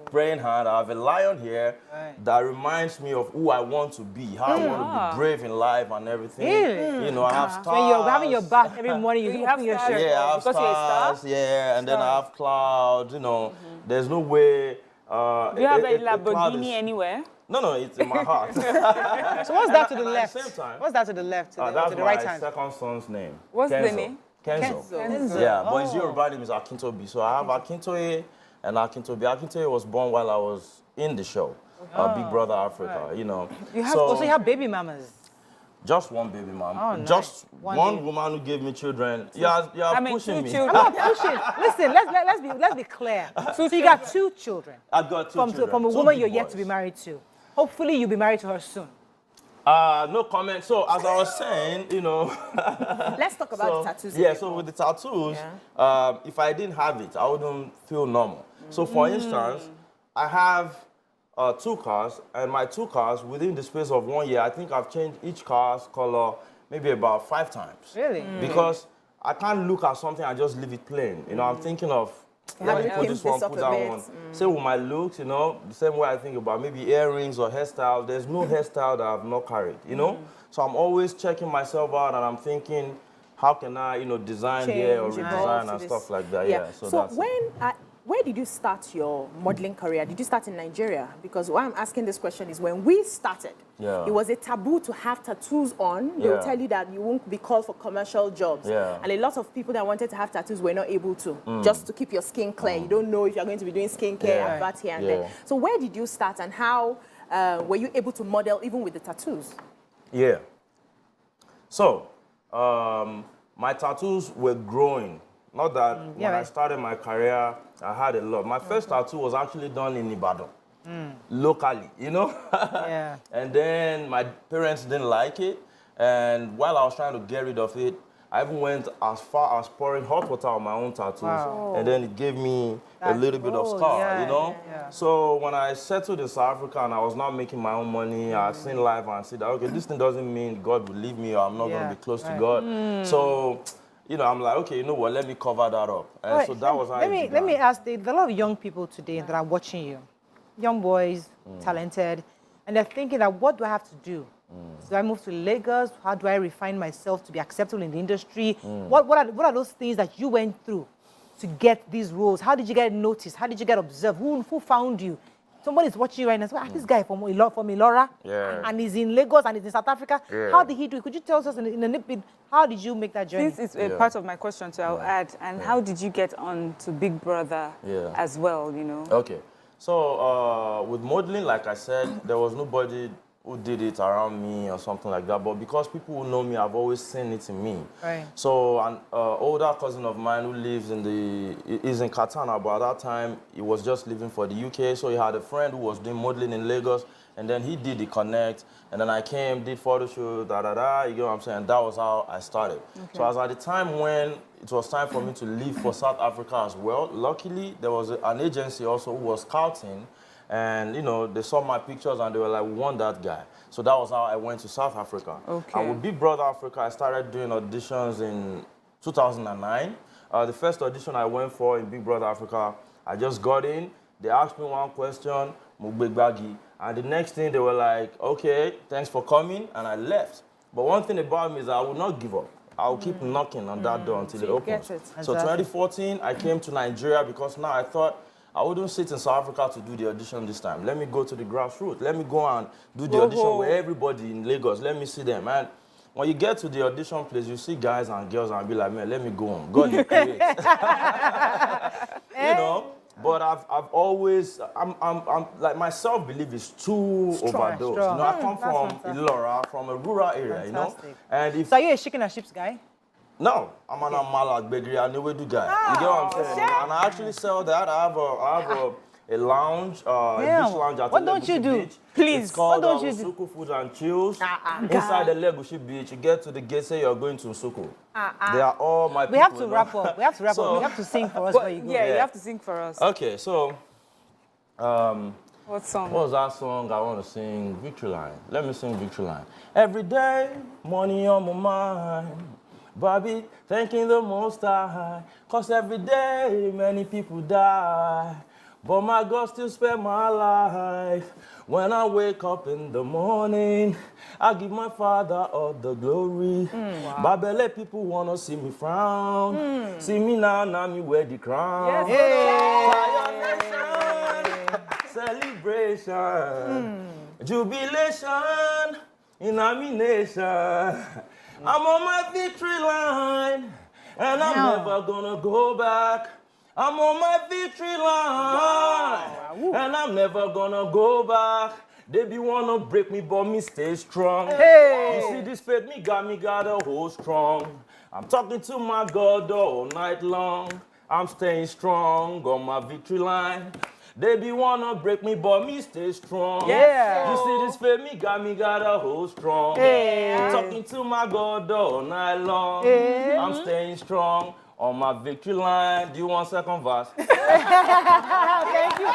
praying hard. I have a lion here that reminds me of who I want to be, how I want to be brave in life and everything. Really? I have stars. When you're having your bath every morning, you have your shirt. Yeah, I have stars. And then I have clouds. There's no way. Do you have a Lamborghini anywhere? No, it's in my heart. So what's that to the left? At the same time, what's that to the left? To that's the right hand? my second son's name. What's the name? Tinsel. Yeah, but his Yoruba name is Akintobi. So I have Akintoye and Akintobi. Akintoye was born while I was in the show, Big Brother Africa, You have baby mamas? Just one baby mom. Oh, nice. Just one woman who gave me children. You're pushing me. I'm not pushing. Listen, let's be clear. So you got 2 children. I've got 2 children. From a woman you're yet to be married to. Hopefully you'll be married to her soon. No comment. So as I was saying, Let's talk about the tattoos. Yeah, so with the tattoos, if I didn't have it, I wouldn't feel normal. So for instance, I have 2 cars, and my 2 cars, within the space of 1 year, I think I've changed each car's color maybe about 5 times. Really? Because I can't look at something and just leave it plain. I'm thinking of, let me put this one, put that one. Same with my looks, the same way I think about maybe earrings or hairstyle. There's no hairstyle that I've not carried, So I'm always checking myself out, and I'm thinking, how can I, design here or redesign and stuff like that. Yeah. So where did you start your modeling career? Did you start in Nigeria? Because why I'm asking this question is when we started, it was a taboo to have tattoos on. They will tell you that you won't be called for commercial jobs. And a lot of people that wanted to have tattoos were not able to, just to keep your skin clear. You don't know if you're going to be doing skincare, advert here and there. So where did you start, and how were you able to model even with the tattoos? Yeah. So my tattoos were growing. Not that when I started my career, I had a lot. My first tattoo was actually done in Ibadan, locally, And then my parents didn't like it. And while I was trying to get rid of it, I even went as far as pouring hot water on my own tattoos. Wow. And then it gave me a little bit of scar, So when I settled in South Africa and I was not making my own money, I seen life and said, okay, this thing doesn't mean God will leave me or I'm not going to be close to God. So, I'm like, okay, you know what, let me cover that up. And so that was how let me ask, there are a lot of young people today that are watching you. Young boys, talented, and they're thinking that, what do I have to do? Do I move to Lagos? How do I refine myself to be acceptable in the industry? What are those things that you went through to get these roles? How did you get noticed? How did you get observed? Who found you? Somebody's watching you right now. So, this guy from Ilora, and he's in Lagos and he's in South Africa. How did he do it? Could you tell us in a nip bit, how did you make that journey? This is a part of my question, so I'll add. And how did you get on to Big Brother as well, Okay. So with modeling, like I said, there was nobody who did it around me or something like that. But because people who know me, I've always seen it in me. Right. So an older cousin of mine who lives is in Katana, but at that time he was just living for the UK. So he had a friend who was doing modeling in Lagos, and then he did the connect, and then I came, did photo shoot, you know what I'm saying? That was how I started. So I was at the time when it was time for me to leave for South Africa as well. Luckily, there was an agency also who was scouting, and you know, they saw my pictures and they were like, we want that guy. So that was how I went to South Africa. And with Big Brother Africa, I started doing auditions in 2009. The first audition I went for in Big Brother Africa, I just got in, they asked me one question, Mugbegi, and the next thing they were like, okay, thanks for coming, and I left. But one thing about me is I will not give up. I'll keep knocking on that door until it opens. So 2014, I came to Nigeria because now I thought, I wouldn't sit in South Africa to do the audition this time. Let me go to the grassroots. Let me go and do the audition with everybody in Lagos. Let me see them. And when you get to the audition place, you see guys and girls and be like, man, let me go on. God, you create. You know? But I've always, I'm like, my self-belief is too overdosed. You know, I come from Ilora, from a rural area, you know? And if, so are you a chicken and chips guy? No, I'm an Amala Bakery and Newedu guy. You get what I'm saying? And I actually sell that. I have a lounge, a beach lounge at what don't you do? Beach. Please, it's called what don't you do? Nsuku Food and Chills. Inside the Legushi Beach, you get to the gate, say you're going to Nsuku. They are all my people. We have to wrap up. We have to wrap up. You have to sing for us before you go. Yeah, you have to sing for us. Okay, so... what song? What was that song I want to sing? Victory Line. Let me sing Victory Line. Every day, money on my mind. Bobby, thanking the Most High, 'cause every day many people die. But my God still spare my life. When I wake up in the morning, I give my Father all the glory. Babele people wanna see me frown. See me now, me wear the crown. Celebration, jubilation in our nation. I'm on my victory line, and I'm never gonna go back. I'm on my victory line, and I'm never gonna go back. They be wanna break me, but me stay strong. You see this faith, me gotta hold strong. I'm talking to my God all night long. I'm staying strong on my victory line. They be wanna break me, but me stay strong. You see this faith, me gotta hold strong. I'm talking to my God all night long. I'm staying strong on my victory line. Do you want second verse? Thank you.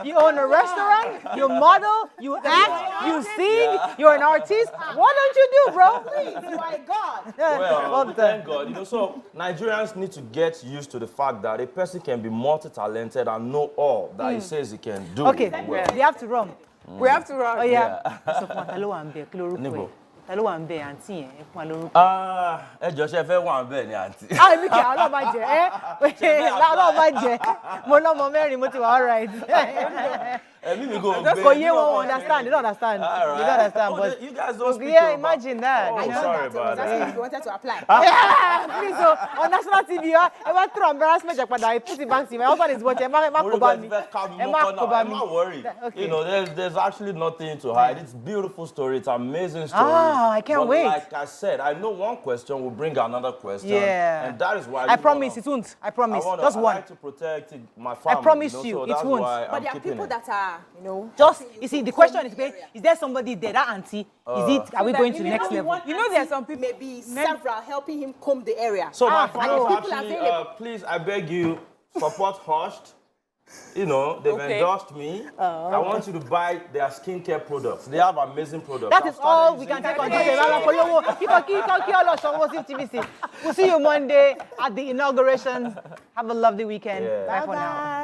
You own a restaurant, you model, you act, you sing, you're an artist. What don't you do, bro? Please, you are a god. Well, thank God. You know, so Nigerians need to get used to the fact that a person can be multi-talented and know all that he says he can do. Okay, we have to run. We have to run. Oh, yeah. Nibo. Talo wa nbe auntie ẹ fún wa lórúkọ. Ẹ jọ̀ọ́ ṣé fẹ́ wà nbe ni auntie. Mi kì í ọlọ́ba jẹ́ ọlọ́ba jẹ́ mo lọ́mọ mẹ́rin mo ti wà all right. Me go. Kò yé wọn understand. They don't understand. Right. They don't understand. But you guys don't speak. Yeah, imagine that. Oh, sorry about that. If you wanted to apply. Yeah, please. So on national TV, I want to embarrassment. I put it back to my husband is watching. I'm not worried. You know, there's actually nothing to hide. It's a beautiful story. It's an amazing story. I can't wait. Like I said, I know one question will bring another question. Yeah. And that is why I promise it won't. I promise. Just one. I like to protect my family. I promise you, you, so it that's won't. why But I'm there are keeping people it. that are, you know. Just, you see, the question is there somebody there, that auntie? Are we going to the next level? You know, there are some people, maybe several, helping him comb the area. So my fans actually, please, I beg you, support Hushed. You know, they've endorsed me. I want you to buy their skincare products. They have amazing products. That is all we can take on today. We'll see you Monday at the inauguration. Have a lovely weekend. Bye for now.